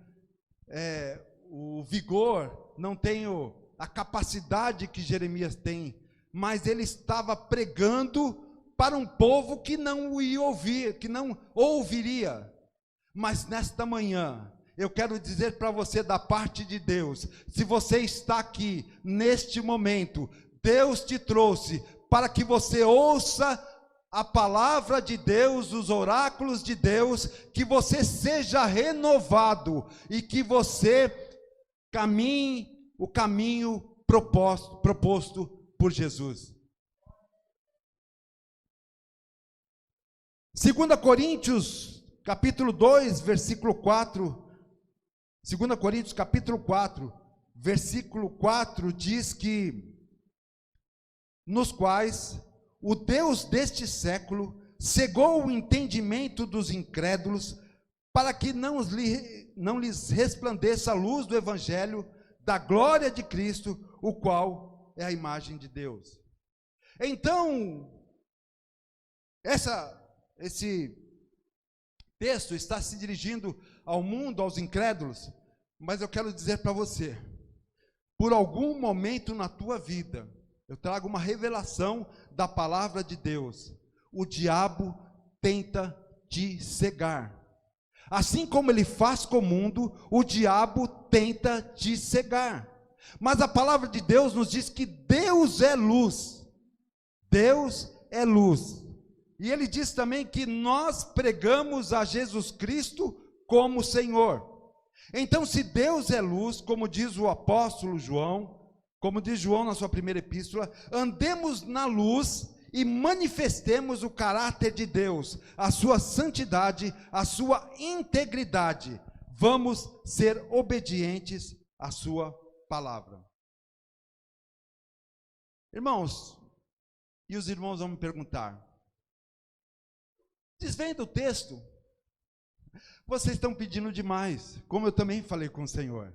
o vigor, não tenho a capacidade que Jeremias tem, mas ele estava pregando para um povo que não ia ouvir, que não ouviria. Mas nesta manhã, eu quero dizer para você da parte de Deus: se você está aqui neste momento, Deus te trouxe para que você ouça a palavra de Deus, os oráculos de Deus, que você seja renovado e que você caminhe o caminho proposto por Jesus. 2 Coríntios, capítulo 2, versículo 4, 2 Coríntios, capítulo 4, versículo 4, diz que: nos quais o Deus deste século cegou o entendimento dos incrédulos, para que não lhes resplandeça a luz do evangelho da glória de Cristo, o qual é a imagem de Deus. Então, esse texto está se dirigindo ao mundo, aos incrédulos, mas eu quero dizer para você, por algum momento na tua vida, eu trago uma revelação da palavra de Deus. O diabo tenta te cegar. Assim como ele faz com o mundo, o diabo tenta te cegar. Mas a palavra de Deus nos diz que Deus é luz. Deus é luz. E ele diz também que nós pregamos a Jesus Cristo como Senhor. Então, se Deus é luz, como diz o apóstolo João, como diz João na sua primeira epístola, andemos na luz e manifestemos o caráter de Deus, a sua santidade, a sua integridade. Vamos ser obedientes à sua palavra. Irmãos, e os irmãos vão me perguntar, desvenda o texto, vocês estão pedindo demais, como eu também falei com o Senhor.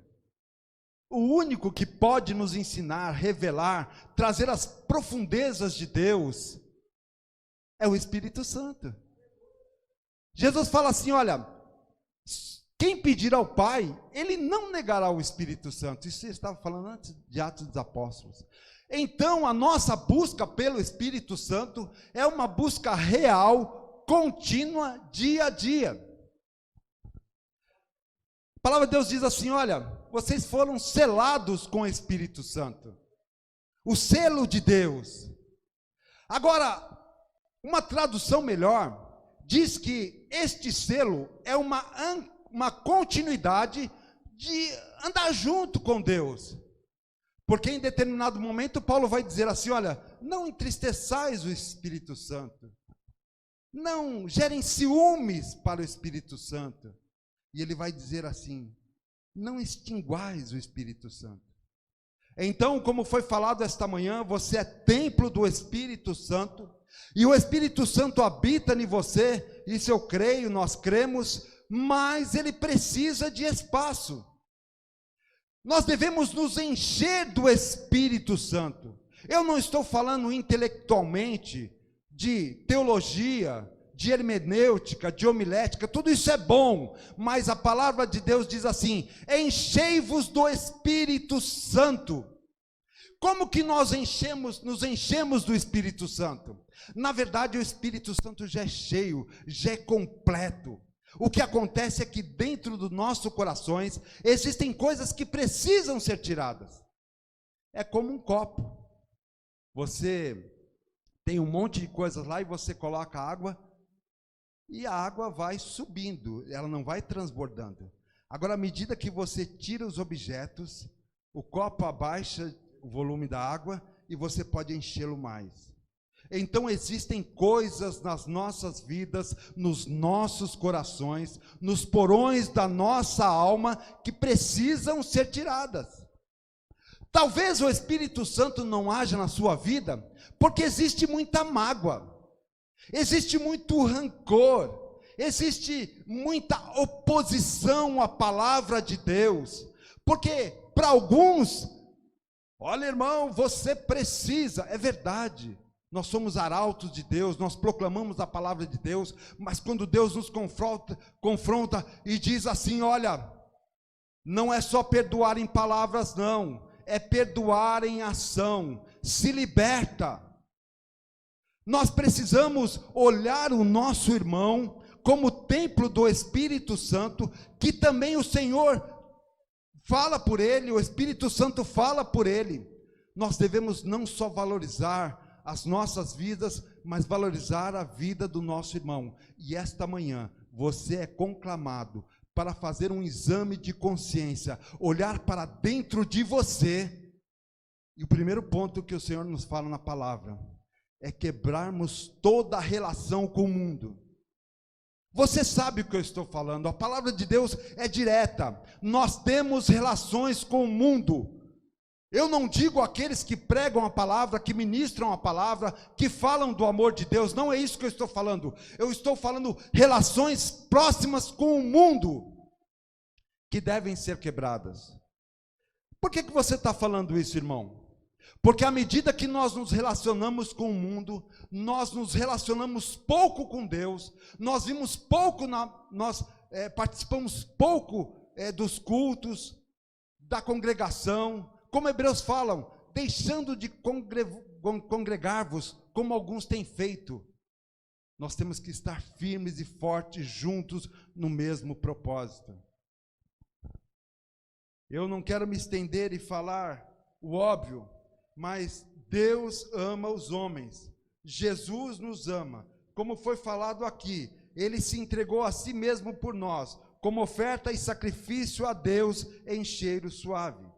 O único que pode nos ensinar, revelar, trazer as profundezas de Deus, é o Espírito Santo. Jesus fala assim, olha, quem pedir ao Pai, Ele não negará o Espírito Santo. Isso eu estava falando antes de Atos dos Apóstolos. Então, a nossa busca pelo Espírito Santo é uma busca real, contínua, dia a dia. A palavra de Deus diz assim, olha, vocês foram selados com o Espírito Santo. O selo de Deus. Agora, uma tradução melhor diz que este selo é uma continuidade de andar junto com Deus. Porque em determinado momento Paulo vai dizer assim, olha, não entristeçais o Espírito Santo. Não gerem ciúmes para o Espírito Santo. E ele vai dizer assim, não extinguais o Espírito Santo. Então, como foi falado esta manhã, você é templo do Espírito Santo, e o Espírito Santo habita em você, isso eu creio, nós cremos, mas ele precisa de espaço. Nós devemos nos encher do Espírito Santo. Eu não estou falando intelectualmente de teologia, de hermenêutica, de homilética, tudo isso é bom, mas a palavra de Deus diz assim, enchei-vos do Espírito Santo. Como que nós nos enchemos do Espírito Santo? Na verdade, o Espírito Santo já é cheio, já é completo. O que acontece é que dentro dos nossos corações, existem coisas que precisam ser tiradas. É como um copo. Você tem um monte de coisas lá e você coloca água, e a água vai subindo, ela não vai transbordando. Agora, à medida que você tira os objetos, o copo abaixa o volume da água e você pode enchê-lo mais. Então existem coisas nas nossas vidas, nos nossos corações, nos porões da nossa alma que precisam ser tiradas. Talvez o Espírito Santo não haja na sua vida, porque existe muita mágoa. Existe muito rancor, existe muita oposição à palavra de Deus, porque para alguns, olha irmão, você precisa, é verdade, nós somos arautos de Deus, nós proclamamos a palavra de Deus, mas quando Deus nos confronta e diz assim, olha, não é só perdoar em palavras não, é perdoar em ação, se liberta. Nós precisamos olhar o nosso irmão como templo do Espírito Santo, que também o Senhor fala por ele, o Espírito Santo fala por ele. Nós devemos não só valorizar as nossas vidas, mas valorizar a vida do nosso irmão. E esta manhã, você é conclamado para fazer um exame de consciência, olhar para dentro de você. E o primeiro ponto que o Senhor nos fala na palavra é quebrarmos toda a relação com o mundo. Você sabe o que eu estou falando, a palavra de Deus é direta. Nós temos relações com o mundo. Eu não digo aqueles que pregam a palavra, que ministram a palavra, que falam do amor de Deus, não é isso que eu estou falando. Eu estou falando relações próximas com o mundo, que devem ser quebradas. Por que você está falando isso, irmão? Porque à medida que nós nos relacionamos com o mundo, nós nos relacionamos pouco com Deus, nós vimos pouco, participamos pouco dos cultos, da congregação, como Hebreus falam, deixando de congregar-vos, como alguns têm feito. Nós temos que estar firmes e fortes juntos no mesmo propósito. Eu não quero me estender e falar o óbvio, mas Deus ama os homens. Jesus nos ama. Como foi falado aqui, Ele se entregou a si mesmo por nós, como oferta e sacrifício a Deus em cheiro suave.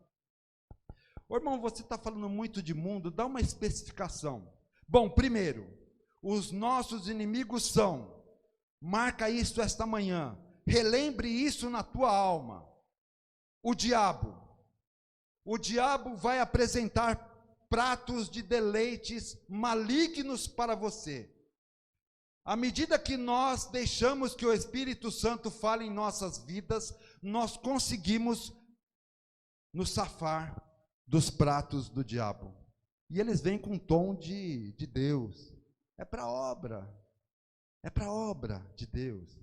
Ô, irmão, você está falando muito de mundo, dá uma especificação. Bom, primeiro, os nossos inimigos são, marca isso esta manhã, relembre isso na tua alma, o diabo. O diabo vai apresentar pratos de deleites malignos para você. À medida que nós deixamos que o Espírito Santo fale em nossas vidas, nós conseguimos nos safar dos pratos do diabo. E eles vêm com um tom de Deus. É para obra de Deus.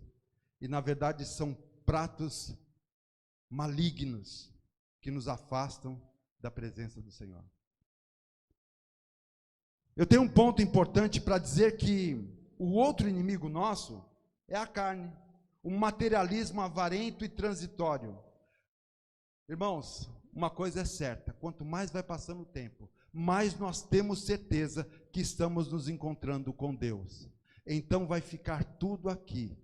E na verdade são pratos malignos que nos afastam da presença do Senhor. Eu tenho um ponto importante para dizer que o outro inimigo nosso é a carne, um materialismo avarento e transitório. Irmãos, uma coisa é certa, quanto mais vai passando o tempo, mais nós temos certeza que estamos nos encontrando com Deus. Então vai ficar tudo aqui.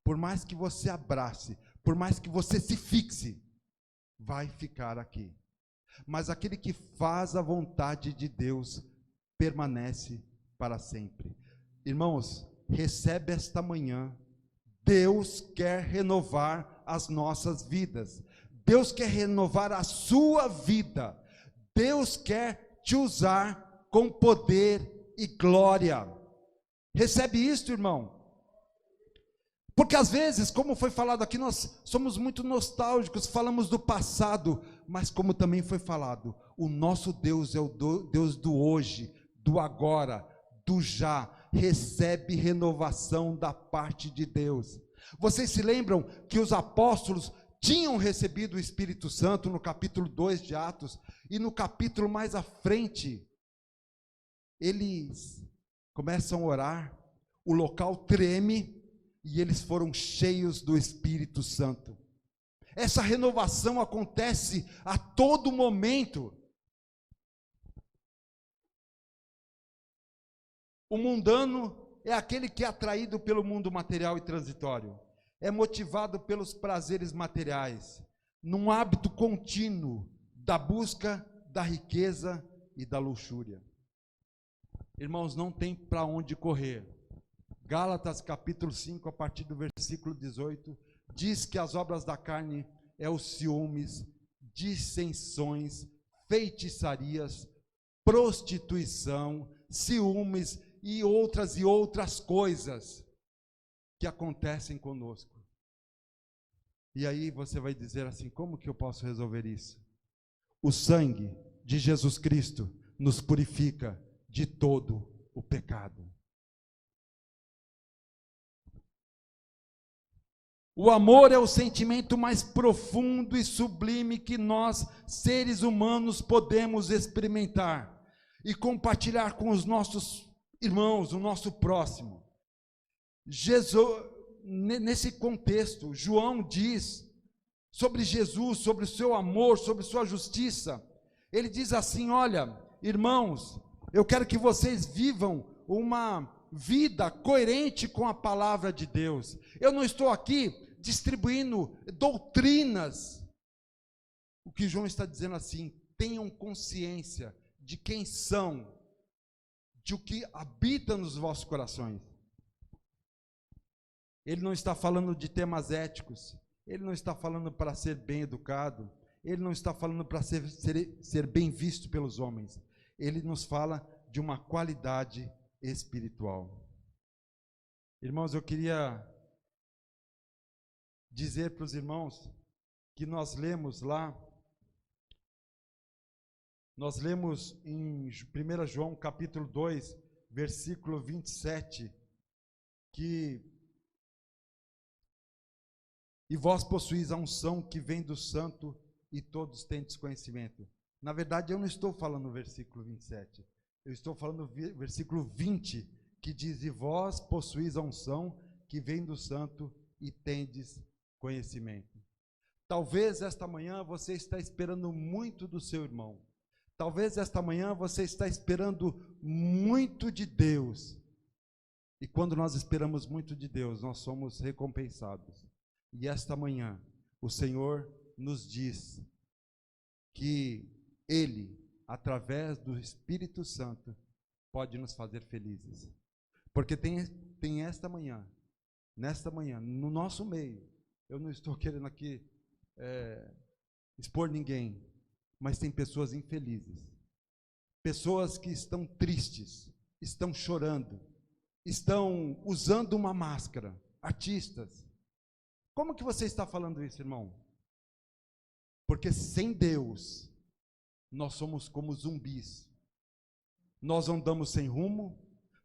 Por mais que você abrace, por mais que você se fixe, vai ficar aqui. Mas aquele que faz a vontade de Deus permanece para sempre. Irmãos, recebe esta manhã. Deus quer renovar as nossas vidas. Deus quer renovar a sua vida. Deus quer te usar com poder e glória. Recebe isso, irmão? Porque às vezes, como foi falado aqui, nós somos muito nostálgicos, falamos do passado, mas como também foi falado, o nosso Deus é o Deus do hoje, do agora, do já. Recebe renovação da parte de Deus. Vocês se lembram que os apóstolos tinham recebido o Espírito Santo no capítulo 2 de Atos, e no capítulo mais à frente, eles começam a orar, o local treme, e eles foram cheios do Espírito Santo. Essa renovação acontece a todo momento. O mundano é aquele que é atraído pelo mundo material e transitório, é motivado pelos prazeres materiais, num hábito contínuo da busca da riqueza e da luxúria. Irmãos, não tem para onde correr. Gálatas capítulo 5, a partir do versículo 18, diz que as obras da carne é os ciúmes, dissensões, feitiçarias, prostituição, ciúmes e outras coisas que acontecem conosco. E aí você vai dizer assim, como que eu posso resolver isso? O sangue de Jesus Cristo nos purifica de todo o pecado. O amor é o sentimento mais profundo e sublime que nós, seres humanos, podemos experimentar e compartilhar com os nossos irmãos, o nosso próximo. Jesus, nesse contexto, João diz sobre Jesus, sobre o seu amor, sobre sua justiça. Ele diz assim: olha, irmãos, eu quero que vocês vivam uma vida coerente com a palavra de Deus. Eu não estou aqui distribuindo doutrinas. O que João está dizendo assim: tenham consciência de quem são, de o que habita nos vossos corações. Ele não está falando de temas éticos, ele não está falando para ser bem educado, ele não está falando para ser bem visto pelos homens, ele nos fala de uma qualidade espiritual. Irmãos, eu queria dizer para os irmãos que nós lemos em 1 João capítulo 2, versículo 27, que e vós possuís a unção que vem do santo e todos têm desconhecimento. Na verdade, eu não estou falando no versículo 27, eu estou falando no versículo 20, que diz: e vós possuís a unção que vem do Santo e tendes conhecimento. Talvez esta manhã você está esperando muito do seu irmão. Talvez esta manhã você está esperando muito de Deus. E quando nós esperamos muito de Deus, nós somos recompensados. E esta manhã, o Senhor nos diz que Ele, através do Espírito Santo, pode nos fazer felizes. Porque tem esta manhã, nesta manhã, no nosso meio, eu não estou querendo aqui expor ninguém, mas tem pessoas infelizes, pessoas que estão tristes, estão chorando, estão usando uma máscara, artistas. Como que você está falando isso, irmão? Porque sem Deus, nós somos como zumbis. Nós andamos sem rumo,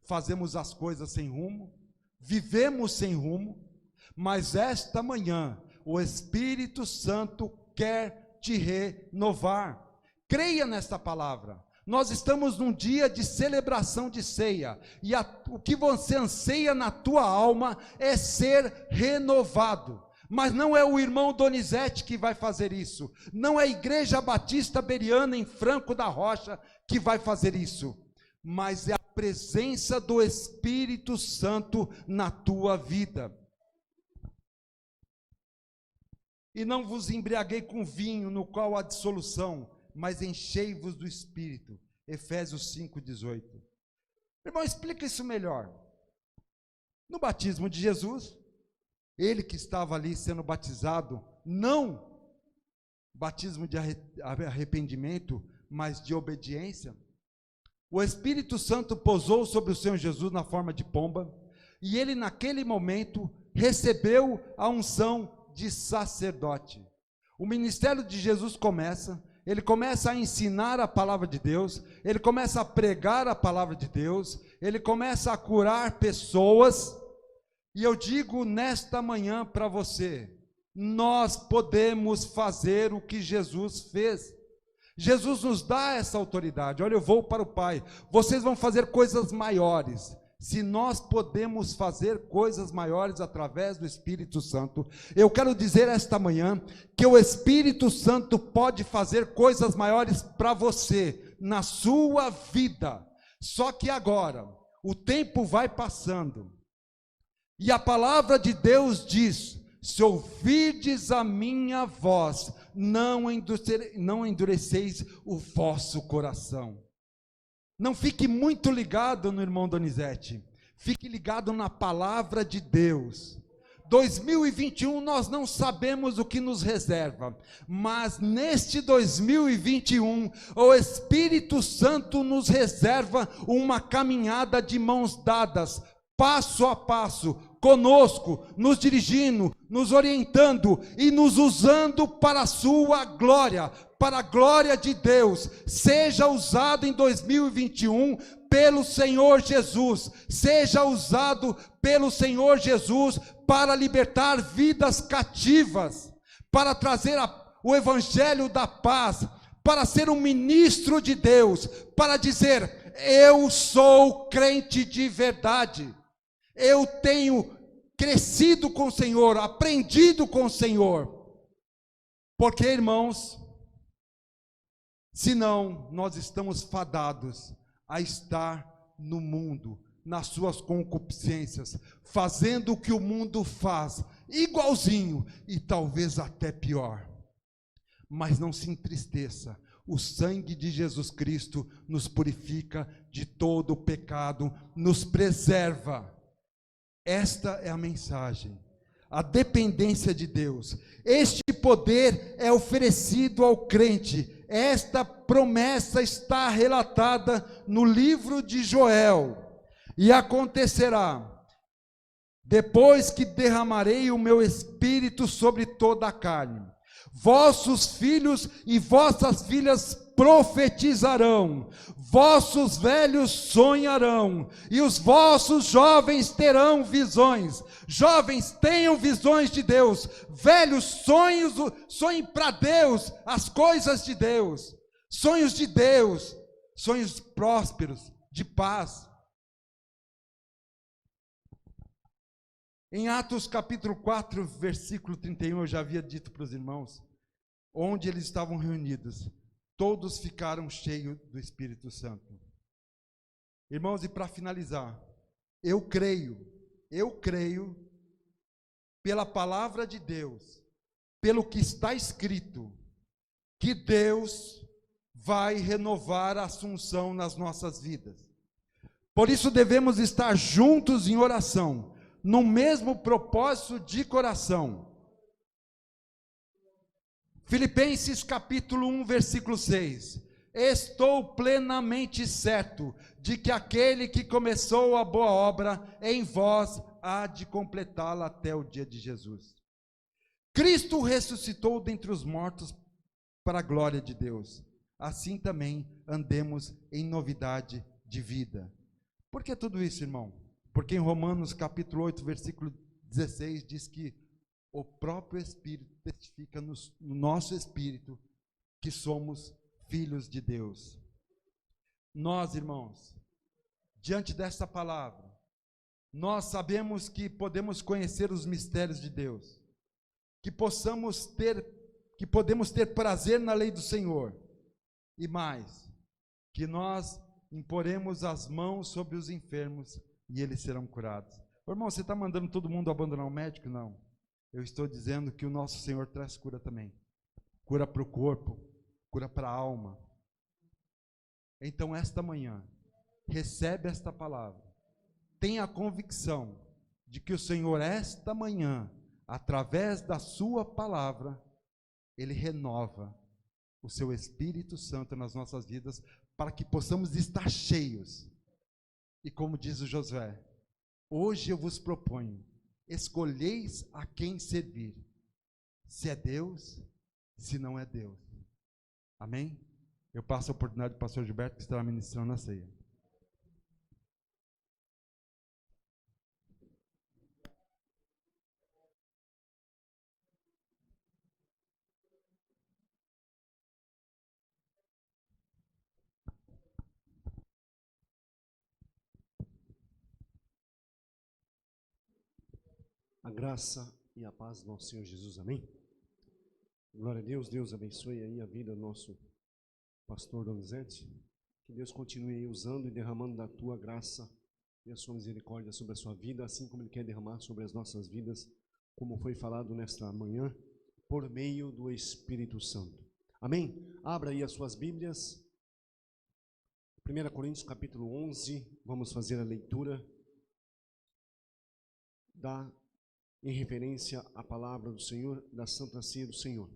fazemos as coisas sem rumo, vivemos sem rumo, mas esta manhã, o Espírito Santo quer te renovar. Creia nesta palavra. Nós estamos num dia de celebração de ceia, e o que você anseia na tua alma é ser renovado. Mas não é o irmão Donizete que vai fazer isso, não é a Igreja Batista Beriana em Franco da Rocha que vai fazer isso, mas é a presença do Espírito Santo na tua vida. E não vos embriaguei com vinho, no qual há dissolução, mas enchei-vos do Espírito. Efésios 5:18. Irmão, explica isso melhor. No batismo de Jesus, ele que estava ali sendo batizado, não batismo de arrependimento, mas de obediência, o Espírito Santo pousou sobre o Senhor Jesus na forma de pomba, e ele naquele momento recebeu a unção de sacerdote. O ministério de Jesus começa, ele começa a ensinar a palavra de Deus, ele começa a pregar a palavra de Deus, ele começa a curar pessoas. E eu digo nesta manhã para você, nós podemos fazer o que Jesus fez. Jesus nos dá essa autoridade. Olha, eu vou para o Pai, vocês vão fazer coisas maiores. Se nós podemos fazer coisas maiores através do Espírito Santo, eu quero dizer esta manhã que o Espírito Santo pode fazer coisas maiores para você, na sua vida. Só que agora, o tempo vai passando, e a palavra de Deus diz: se ouvirdes a minha voz, não endureceis o vosso coração. Não fique muito ligado no irmão Donizete, fique ligado na palavra de Deus. 2021 nós não sabemos o que nos reserva, mas neste 2021 o Espírito Santo nos reserva uma caminhada de mãos dadas, passo a passo, conosco, nos dirigindo, nos orientando e nos usando para a sua glória, para a glória de Deus. Seja usado em 2021 pelo Senhor Jesus, seja usado pelo Senhor Jesus para libertar vidas cativas, para trazer o evangelho da paz, para ser um ministro de Deus, para dizer: eu sou crente de verdade, eu tenho crescido com o Senhor, aprendido com o Senhor. Porque, irmãos, senão nós estamos fadados a estar no mundo, nas suas concupiscências, fazendo o que o mundo faz, igualzinho e talvez até pior. Mas não se entristeça, o sangue de Jesus Cristo nos purifica de todo o pecado, nos preserva. Esta é a mensagem, a dependência de Deus. Este poder é oferecido ao crente. Esta promessa está relatada no livro de Joel. E acontecerá, depois que derramarei o meu espírito sobre toda a carne, vossos filhos e vossas filhas profetizarão, vossos velhos sonharão, e os vossos jovens terão visões. Jovens, tenham visões de Deus. Velhos, sonhem para Deus as coisas de Deus, sonhos de Deus, sonhos prósperos, de paz. Em Atos capítulo 4, versículo 31, eu já havia dito para os irmãos, onde eles estavam reunidos, todos ficaram cheios do Espírito Santo. Irmãos, e para finalizar, eu creio, pela palavra de Deus, pelo que está escrito, que Deus vai renovar a Assunção nas nossas vidas. Por isso devemos estar juntos em oração, no mesmo propósito de coração. Filipenses capítulo 1, versículo 6. Estou plenamente certo de que aquele que começou a boa obra em vós há de completá-la até o dia de Jesus. Cristo ressuscitou dentre os mortos para a glória de Deus. Assim também andemos em novidade de vida. Por que tudo isso, irmão? Porque em Romanos capítulo 8, versículo 16, diz que o próprio Espírito testifica no nosso espírito que somos filhos de Deus. Nós, irmãos, diante desta palavra, nós sabemos que podemos conhecer os mistérios de Deus, que podemos ter prazer na lei do Senhor, e mais, que nós imporemos as mãos sobre os enfermos e eles serão curados. Irmão, você está mandando todo mundo abandonar o médico? Não. Eu estou dizendo que o nosso Senhor traz cura também. Cura para o corpo, cura para a alma. Então, esta manhã, recebe esta palavra. Tenha a convicção de que o Senhor, esta manhã, através da sua palavra, Ele renova o seu Espírito Santo nas nossas vidas, para que possamos estar cheios. E como diz o Josué, hoje eu vos proponho, escolheis a quem servir, se é Deus, se não é Deus. Amém? Eu passo a oportunidade do pastor Gilberto, que estará ministrando a ceia. A graça e a paz do nosso Senhor Jesus, amém? Glória a Deus, Deus abençoe aí a vida do nosso pastor Donizete, que Deus continue aí usando e derramando da tua graça e a sua misericórdia sobre a sua vida, assim como Ele quer derramar sobre as nossas vidas, como foi falado nesta manhã, por meio do Espírito Santo, amém? Abra aí as suas Bíblias, 1 Coríntios capítulo 11, vamos fazer a leitura em referência à palavra do Senhor, da Santa Ceia do Senhor.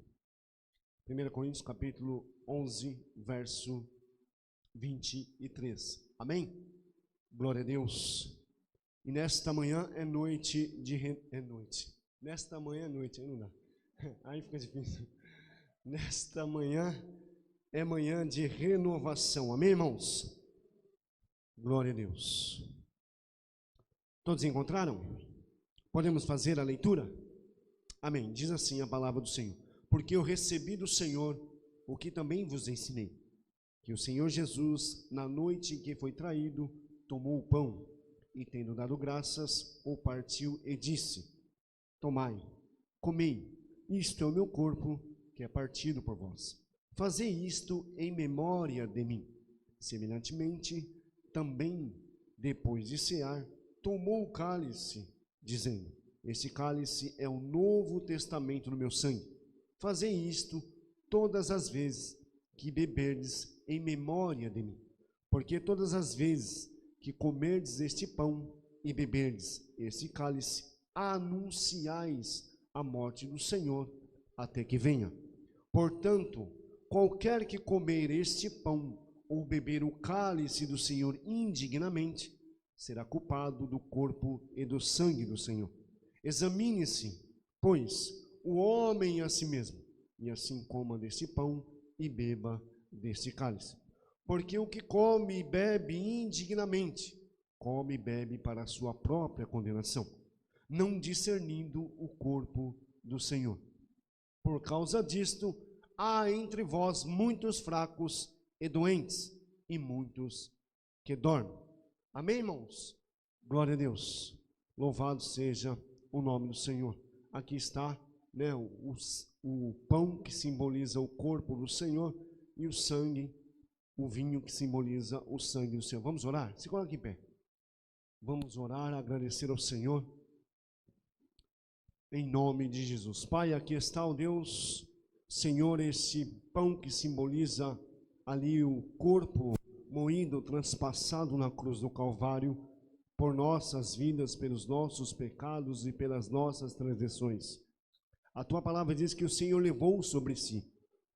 1 Coríntios capítulo 11, verso 23. Amém? Glória a Deus. E nesta manhã é noite de... Nesta manhã é noite, aí não dá. Aí fica difícil. Nesta manhã é manhã de renovação. Amém, irmãos? Glória a Deus. Todos encontraram? Podemos fazer a leitura? Amém. Diz assim a palavra do Senhor. Porque eu recebi do Senhor o que também vos ensinei. Que o Senhor Jesus, na noite em que foi traído, tomou o pão e, tendo dado graças, o partiu e disse: tomai, comei, isto é o meu corpo, que é partido por vós. Fazei isto em memória de mim. Semelhantemente, também, depois de cear, tomou o cálice, dizendo: este cálice é o novo testamento no meu sangue. Fazei isto todas as vezes que beberdes em memória de mim. Porque todas as vezes que comerdes este pão e beberdes este cálice, anunciais a morte do Senhor até que venha. Portanto, qualquer que comer este pão ou beber o cálice do Senhor indignamente, será culpado do corpo e do sangue do Senhor. Examine-se, pois, o homem a si mesmo, e assim coma deste pão e beba deste cálice. Porque o que come e bebe indignamente, come e bebe para a sua própria condenação, não discernindo o corpo do Senhor. Por causa disto, há entre vós muitos fracos e doentes, e muitos que dormem. Amém, irmãos? Glória a Deus. Louvado seja o nome do Senhor. Aqui está, né, o pão que simboliza o corpo do Senhor e o sangue, o vinho que simboliza o sangue do Senhor. Vamos orar? Se coloca em pé. Vamos orar, agradecer ao Senhor. Em nome de Jesus. Pai, aqui está o Deus, Senhor, esse pão que simboliza ali o corpo moído, transpassado na cruz do Calvário, por nossas vidas, pelos nossos pecados e pelas nossas transgressões. A tua palavra diz que o Senhor levou sobre si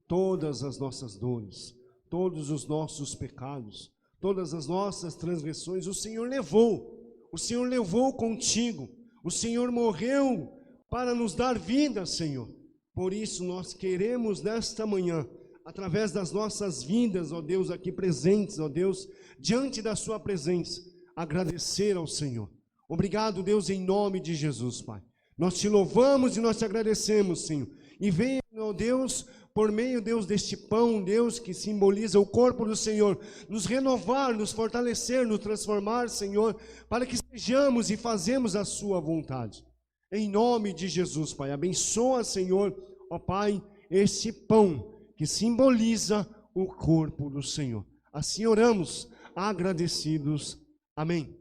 todas as nossas dores, todos os nossos pecados, todas as nossas transgressões. O Senhor levou contigo, o Senhor morreu para nos dar vida, Senhor. Por isso nós queremos nesta manhã, através das nossas vidas, ó Deus, aqui presentes, ó Deus, diante da sua presença, agradecer ao Senhor. Obrigado, Deus, em nome de Jesus, Pai. Nós te louvamos e nós te agradecemos, Senhor. E venha, ó Deus, por meio, Deus, deste pão, Deus, que simboliza o corpo do Senhor, nos renovar, nos fortalecer, nos transformar, Senhor, para que sejamos e fazemos a sua vontade. Em nome de Jesus, Pai, abençoa, Senhor, ó Pai, esse pão que simboliza o corpo do Senhor. Assim oramos, agradecidos. Amém.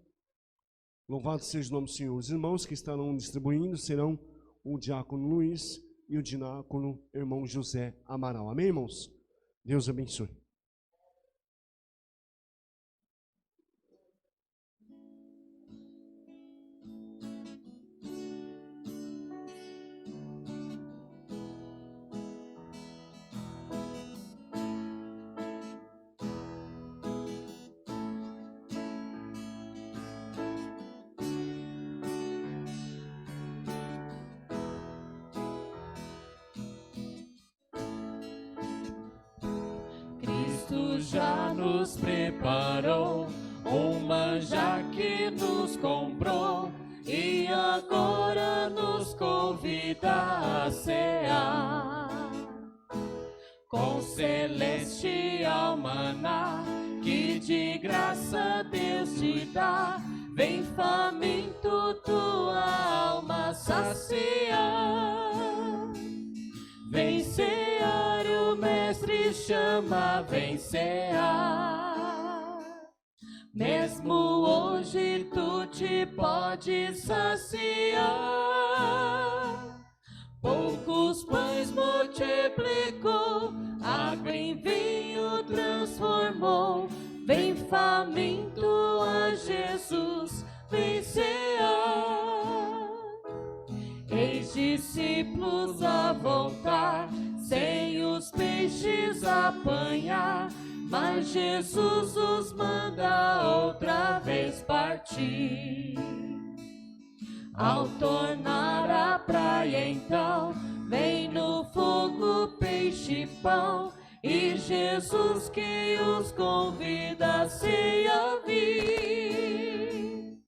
Louvado seja o nome do Senhor. Os irmãos que estarão distribuindo serão o diácono Luiz e o diácono irmão José Amaral. Amém, irmãos? Deus abençoe. Cristo já nos preparou um manjar que nos comprou e agora nos convida a cear com celestial maná que de graça Deus te dá. Vem faminto tua alma saciar, vem cear, o mestre chama, vem cear. Mesmo hoje tu te podes saciar. Poucos pães multiplicou, água em vinho transformou. Vem faminto a Jesus, vem cear. Eis discípulos a voltar, sem os peixes apanhar, mas Jesus os manda outra vez partir. Ao tornar a praia então, vem no fogo peixe e pão, e Jesus que os convida a cear vir.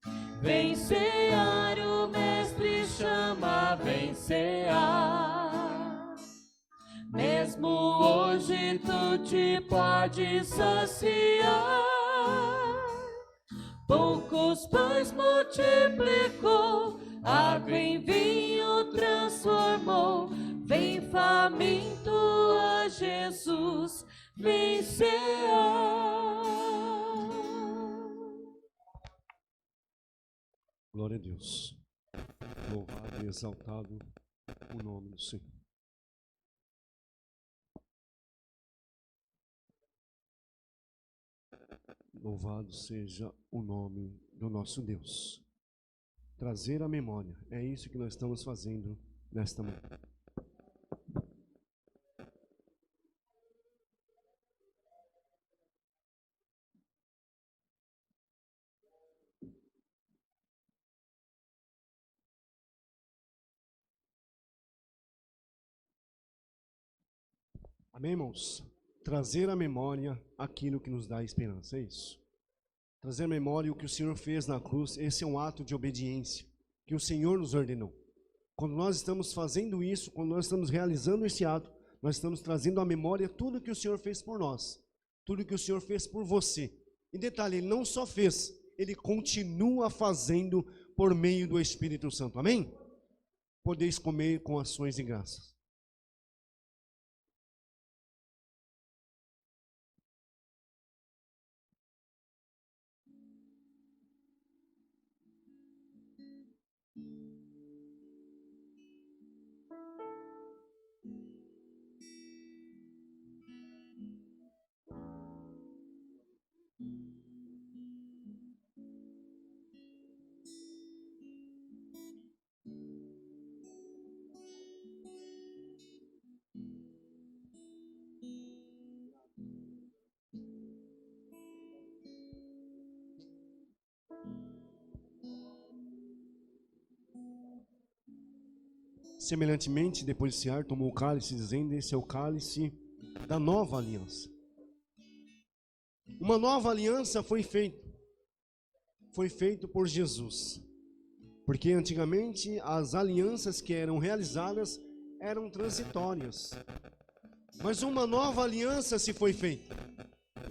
Vem cear, o mestre chama, vem cear. Mesmo hoje tu te podes saciar. Poucos pães multiplicou, água em vinho transformou. Vem faminto a Jesus, vem cear. Glória a Deus. Louvado e exaltado o nome do Senhor. Louvado seja o nome do nosso Deus. Trazer a memória, é isso que nós estamos fazendo nesta manhã. Amém, irmãos? Trazer à memória aquilo que nos dá esperança, é isso. Trazer à memória o que o Senhor fez na cruz, esse é um ato de obediência que o Senhor nos ordenou. Quando nós estamos fazendo isso, quando nós estamos realizando esse ato, nós estamos trazendo à memória tudo que o Senhor fez por nós, tudo que o Senhor fez por você. E detalhe, Ele não só fez, Ele continua fazendo por meio do Espírito Santo, amém? podeis comer com ações de graças. Semelhantemente, depois de cear, tomou o cálice, dizendo: esse é o cálice da nova aliança. Uma nova aliança foi feito por Jesus. Porque antigamente as alianças que eram realizadas eram transitórias. Mas uma nova aliança se foi feita.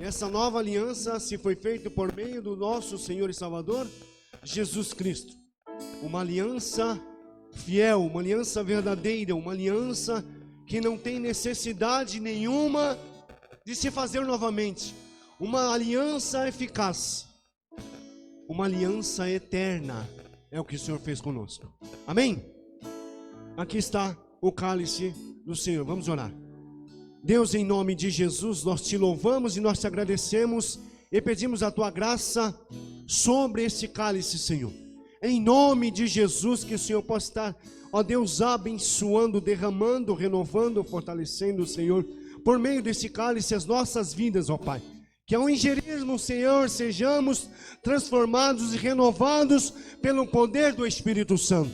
E essa nova aliança se foi feita por meio do nosso Senhor e Salvador, Jesus Cristo. Uma aliança fiel, uma aliança verdadeira, uma aliança que não tem necessidade nenhuma de se fazer novamente. Uma aliança eficaz, uma aliança eterna, é o que o Senhor fez conosco. Amém? Aqui está o cálice do Senhor. Vamos orar. Deus, em nome de Jesus, nós te louvamos e nós te agradecemos e pedimos a tua graça sobre esse cálice, Senhor. Em nome de Jesus, que o Senhor possa estar, ó Deus, abençoando, derramando, renovando, fortalecendo, Senhor, por meio desse cálice as nossas vidas, ó Pai. Que ao ingerirmos, Senhor, sejamos transformados e renovados pelo poder do Espírito Santo.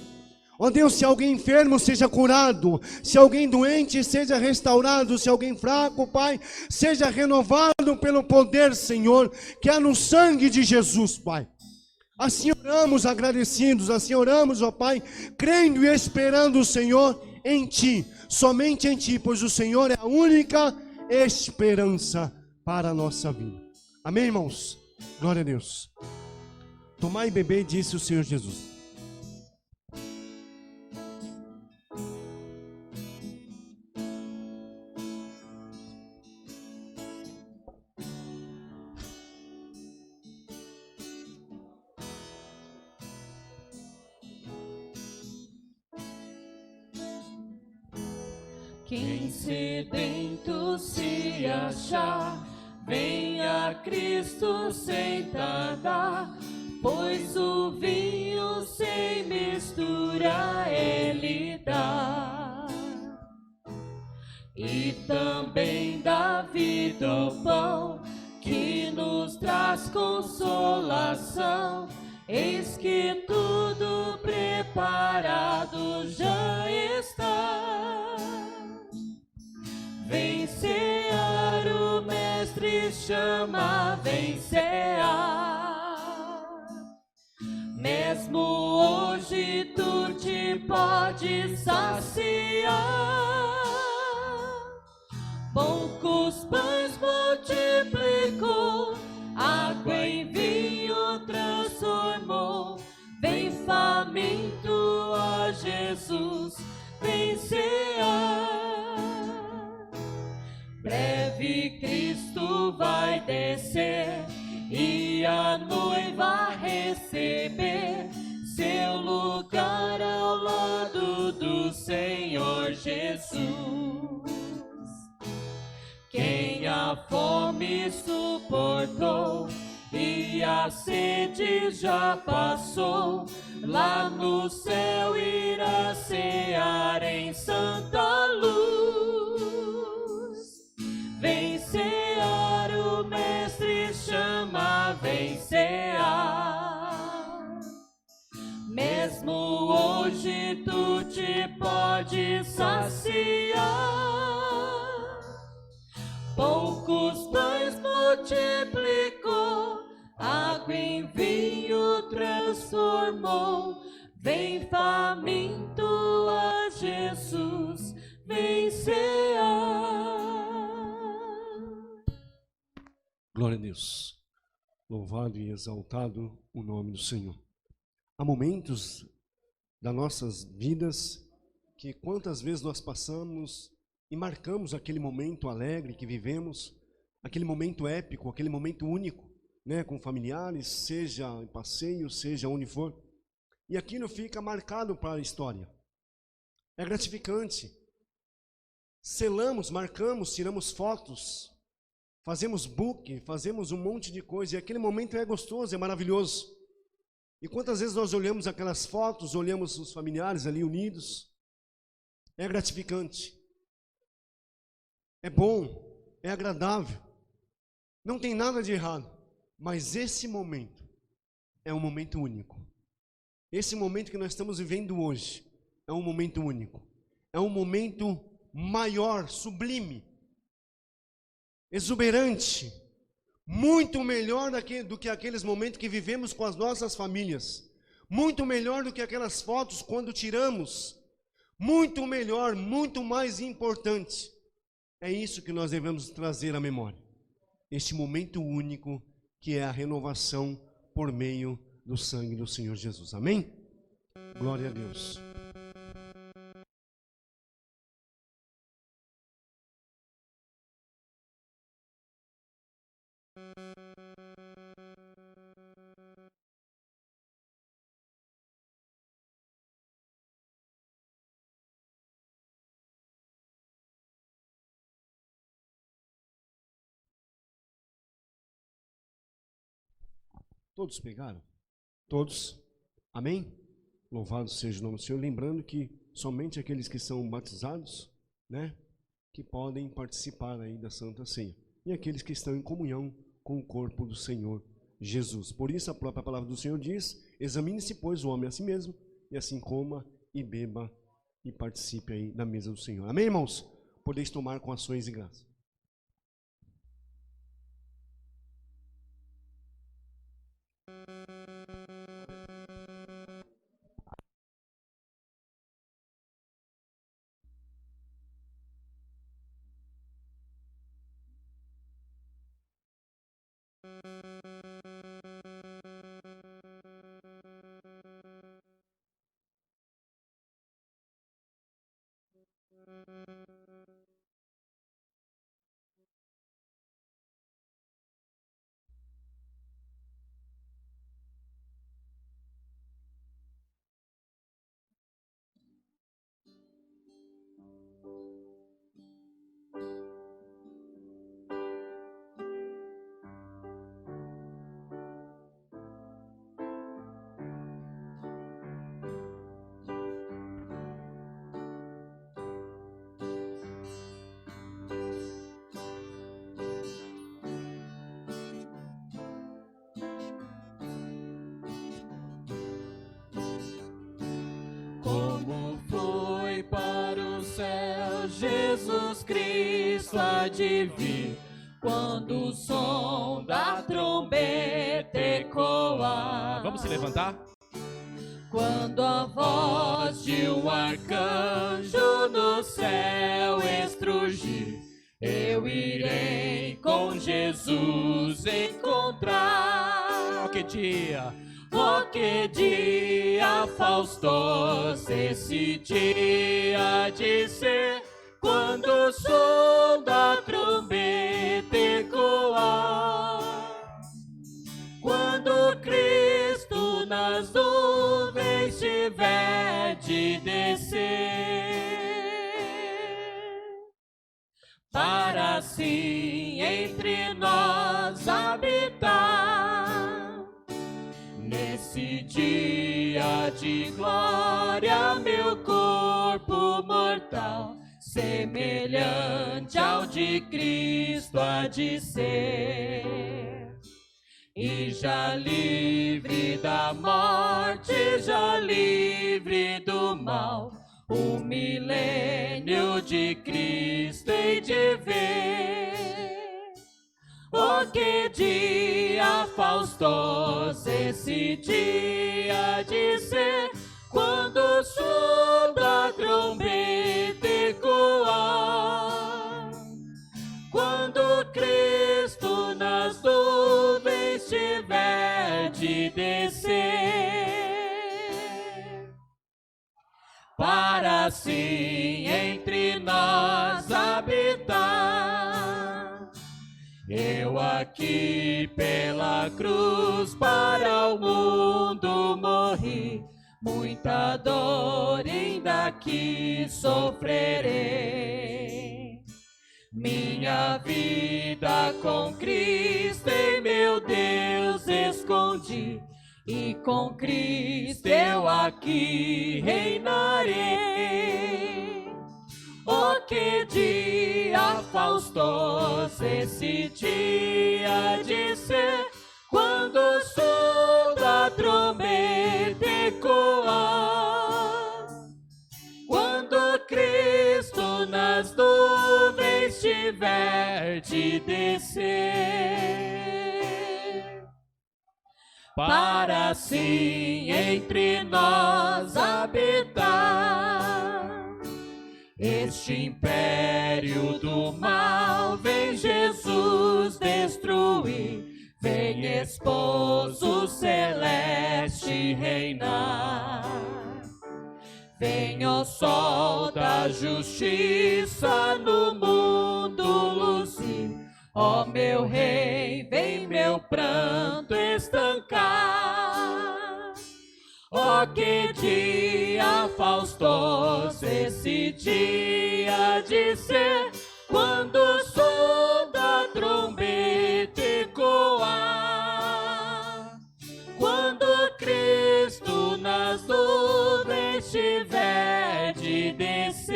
Ó Deus, se alguém enfermo, seja curado. Se alguém doente, seja restaurado. Se alguém fraco, Pai, seja renovado pelo poder, Senhor, que há no sangue de Jesus, Pai. Assim oramos agradecidos, assim oramos, ó Pai, crendo e esperando, Senhor, em Ti, somente em Ti, pois o Senhor é a única esperança para a nossa vida. Amém, irmãos? Glória a Deus. Tomai e bebei, disse o Senhor Jesus. Quem sedento se achar, venha a Cristo sentada, pois o vinho sem mistura Ele dá. E também dá vida ao pão, que nos traz consolação. Eis que tudo preparado já está. Vem cear, o Mestre chama, vem cear. Mesmo hoje tu te podes saciar. Poucos pães multiplicou, água em vinho transformou. Vem faminto a Jesus, vem cear. Breve Cristo vai descer e a noiva receber seu lugar ao lado do Senhor Jesus. Quem a fome suportou e a sede já passou, lá no céu irá cear em santa luz. Vem cear, o Mestre chama, vem cear. Mesmo hoje tu te podes saciar. Poucos pães multiplicou, água em vinho transformou. Vem faminto a Jesus, vem cear. Glória a Deus. Louvado e exaltado o nome do Senhor. Há momentos das nossas vidas que quantas vezes nós passamos e marcamos aquele momento alegre que vivemos, aquele momento épico, aquele momento único, né, com familiares, seja em passeio, seja onde for, e aquilo fica marcado para a história. É gratificante. Selamos, marcamos, tiramos fotos, fazemos book, fazemos um monte de coisa, e aquele momento é gostoso, é maravilhoso. E quantas vezes nós olhamos aquelas fotos, olhamos os familiares ali unidos, é gratificante, é bom, é agradável, não tem nada de errado, mas esse momento é um momento único. Esse momento que nós estamos vivendo hoje é um momento único, é um momento maior, sublime, exuberante, muito melhor do que aqueles momentos que vivemos com as nossas famílias, muito melhor do que aquelas fotos quando tiramos, muito melhor, muito mais importante. É isso que nós devemos trazer à memória, este momento único que é a renovação por meio do sangue do Senhor Jesus. Amém? Glória a Deus. Todos pegaram? Todos? Amém? Louvado seja o nome do Senhor. Lembrando que somente aqueles que são batizados, né, que podem participar aí da Santa Ceia. E aqueles que estão em comunhão com o corpo do Senhor Jesus. Por isso a própria palavra do Senhor diz: examine-se, pois, o homem a si mesmo, e assim coma e beba e participe aí da mesa do Senhor. Amém, irmãos? Podeis tomar com ações de graça. Como foi para o céu Jesus Cristo há de vir, quando o som da trombeta ecoar. Vamos se levantar? Quando a voz de um arcanjo no céu estrugir, eu irei com Jesus encontrar. Oh, que dia! Oh, que dia faustoso esse dia de ser, quando o som da trombeta ecoar, quando Cristo nas nuvens tiver de descer, para assim entre nós habitar. Nesse dia de glória, meu corpo mortal, semelhante ao de Cristo, há de ser. E já livre da morte, já livre do mal, o milênio de Cristo hei de ver. Oh, que dia faustoso esse dia de ser, quando o som da trombeta ecoar, quando Cristo nas nuvens tiver de descer, para para assim entre nós habitar. Eu aqui pela cruz para o mundo morri, muita dor ainda aqui sofrerei. Minha vida com Cristo em meu Deus escondi, e com Cristo eu aqui reinarei. Oh, que dia faustoso esse dia de ser, quando o som da trombeta ecoar, quando Cristo nas nuvens tiver de descer, para assim entre nós habitar. Este império do mal vem Jesus destruir, vem esposo celeste reinar. Vem o sol da justiça no mundo luzir, ó meu rei, vem meu pranto estancar. Oh, que dia faustoso esse dia de ser, quando o som da trombeta ecoar, quando Cristo nas nuvens tiver de descer,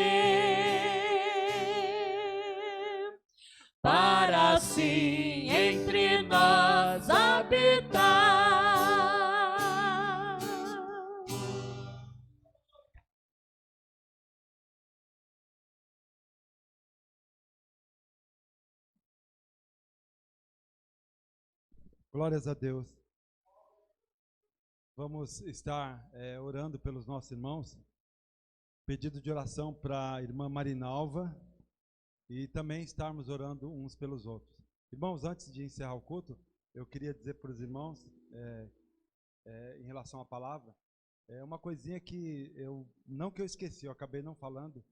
para assim entre nós habitar. Glórias a Deus. Vamos estar orando pelos nossos irmãos. Pedido de oração para a irmã Marinalva e também estarmos orando uns pelos outros. Irmãos, antes de encerrar o culto, eu queria dizer para os irmãos, em relação à palavra, uma coisinha que eu esqueci, eu acabei não falando,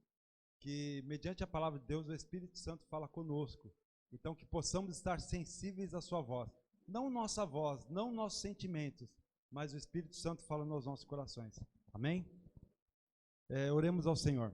que mediante a palavra de Deus, o Espírito Santo fala conosco. Então, que possamos estar sensíveis à sua voz. Não nossa voz, não nossos sentimentos, mas o Espírito Santo falando aos nossos corações. Amém? Oremos ao Senhor.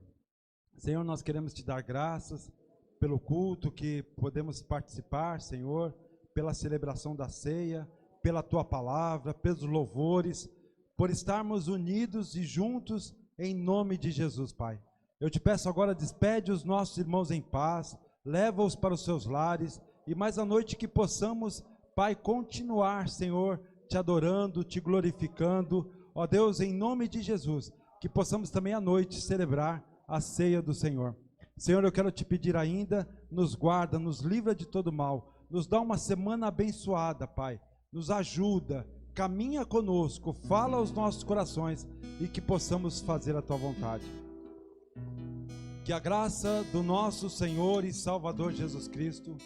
Senhor, nós queremos te dar graças pelo culto que podemos participar, Senhor, pela celebração da ceia, pela tua palavra, pelos louvores, por estarmos unidos e juntos em nome de Jesus, Pai. Eu te peço agora, despede os nossos irmãos em paz, leva-os para os seus lares e mais à noite que possamos, Pai, continuar, Senhor, te adorando, te glorificando, ó Deus, em nome de Jesus, que possamos também à noite celebrar a ceia do Senhor. Senhor, eu quero te pedir ainda, nos guarda, nos livra de todo mal, nos dá uma semana abençoada, Pai, nos ajuda, caminha conosco, fala aos nossos corações e que possamos fazer a tua vontade. Que a graça do nosso Senhor e Salvador Jesus Cristo,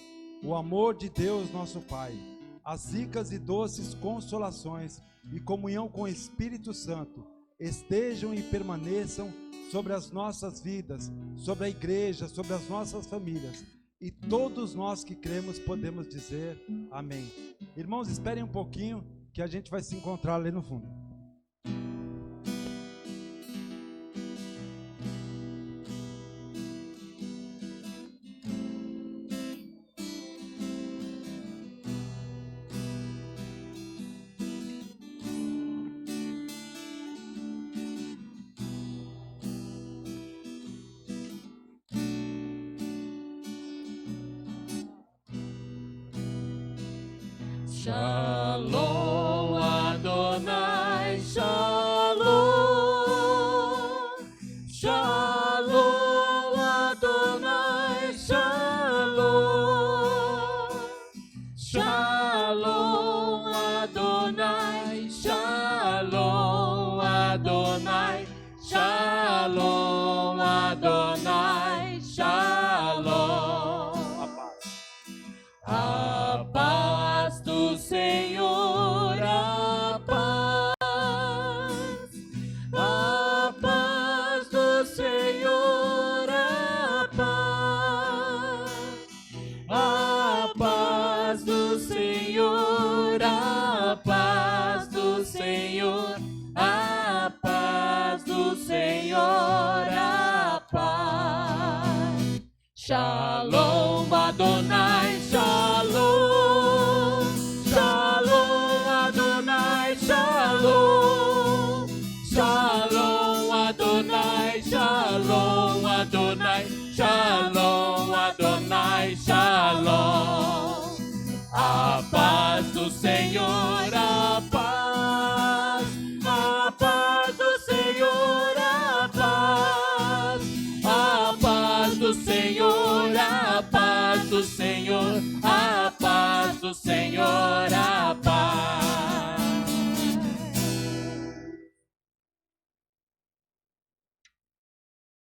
o amor de Deus nosso Pai, as ricas e doces consolações e comunhão com o Espírito Santo estejam e permaneçam sobre as nossas vidas, sobre a igreja, sobre as nossas famílias. E todos nós que cremos podemos dizer amém. Irmãos, esperem um pouquinho que a gente vai se encontrar ali no fundo. Shalom Adonai, Shalom, Shalom Adonai, Shalom, Shalom Adonai, Shalom Adonai, Shalom Adonai, Shalom. A paz do Senhor, a paz do Senhor. do Senhor, a paz do Senhor.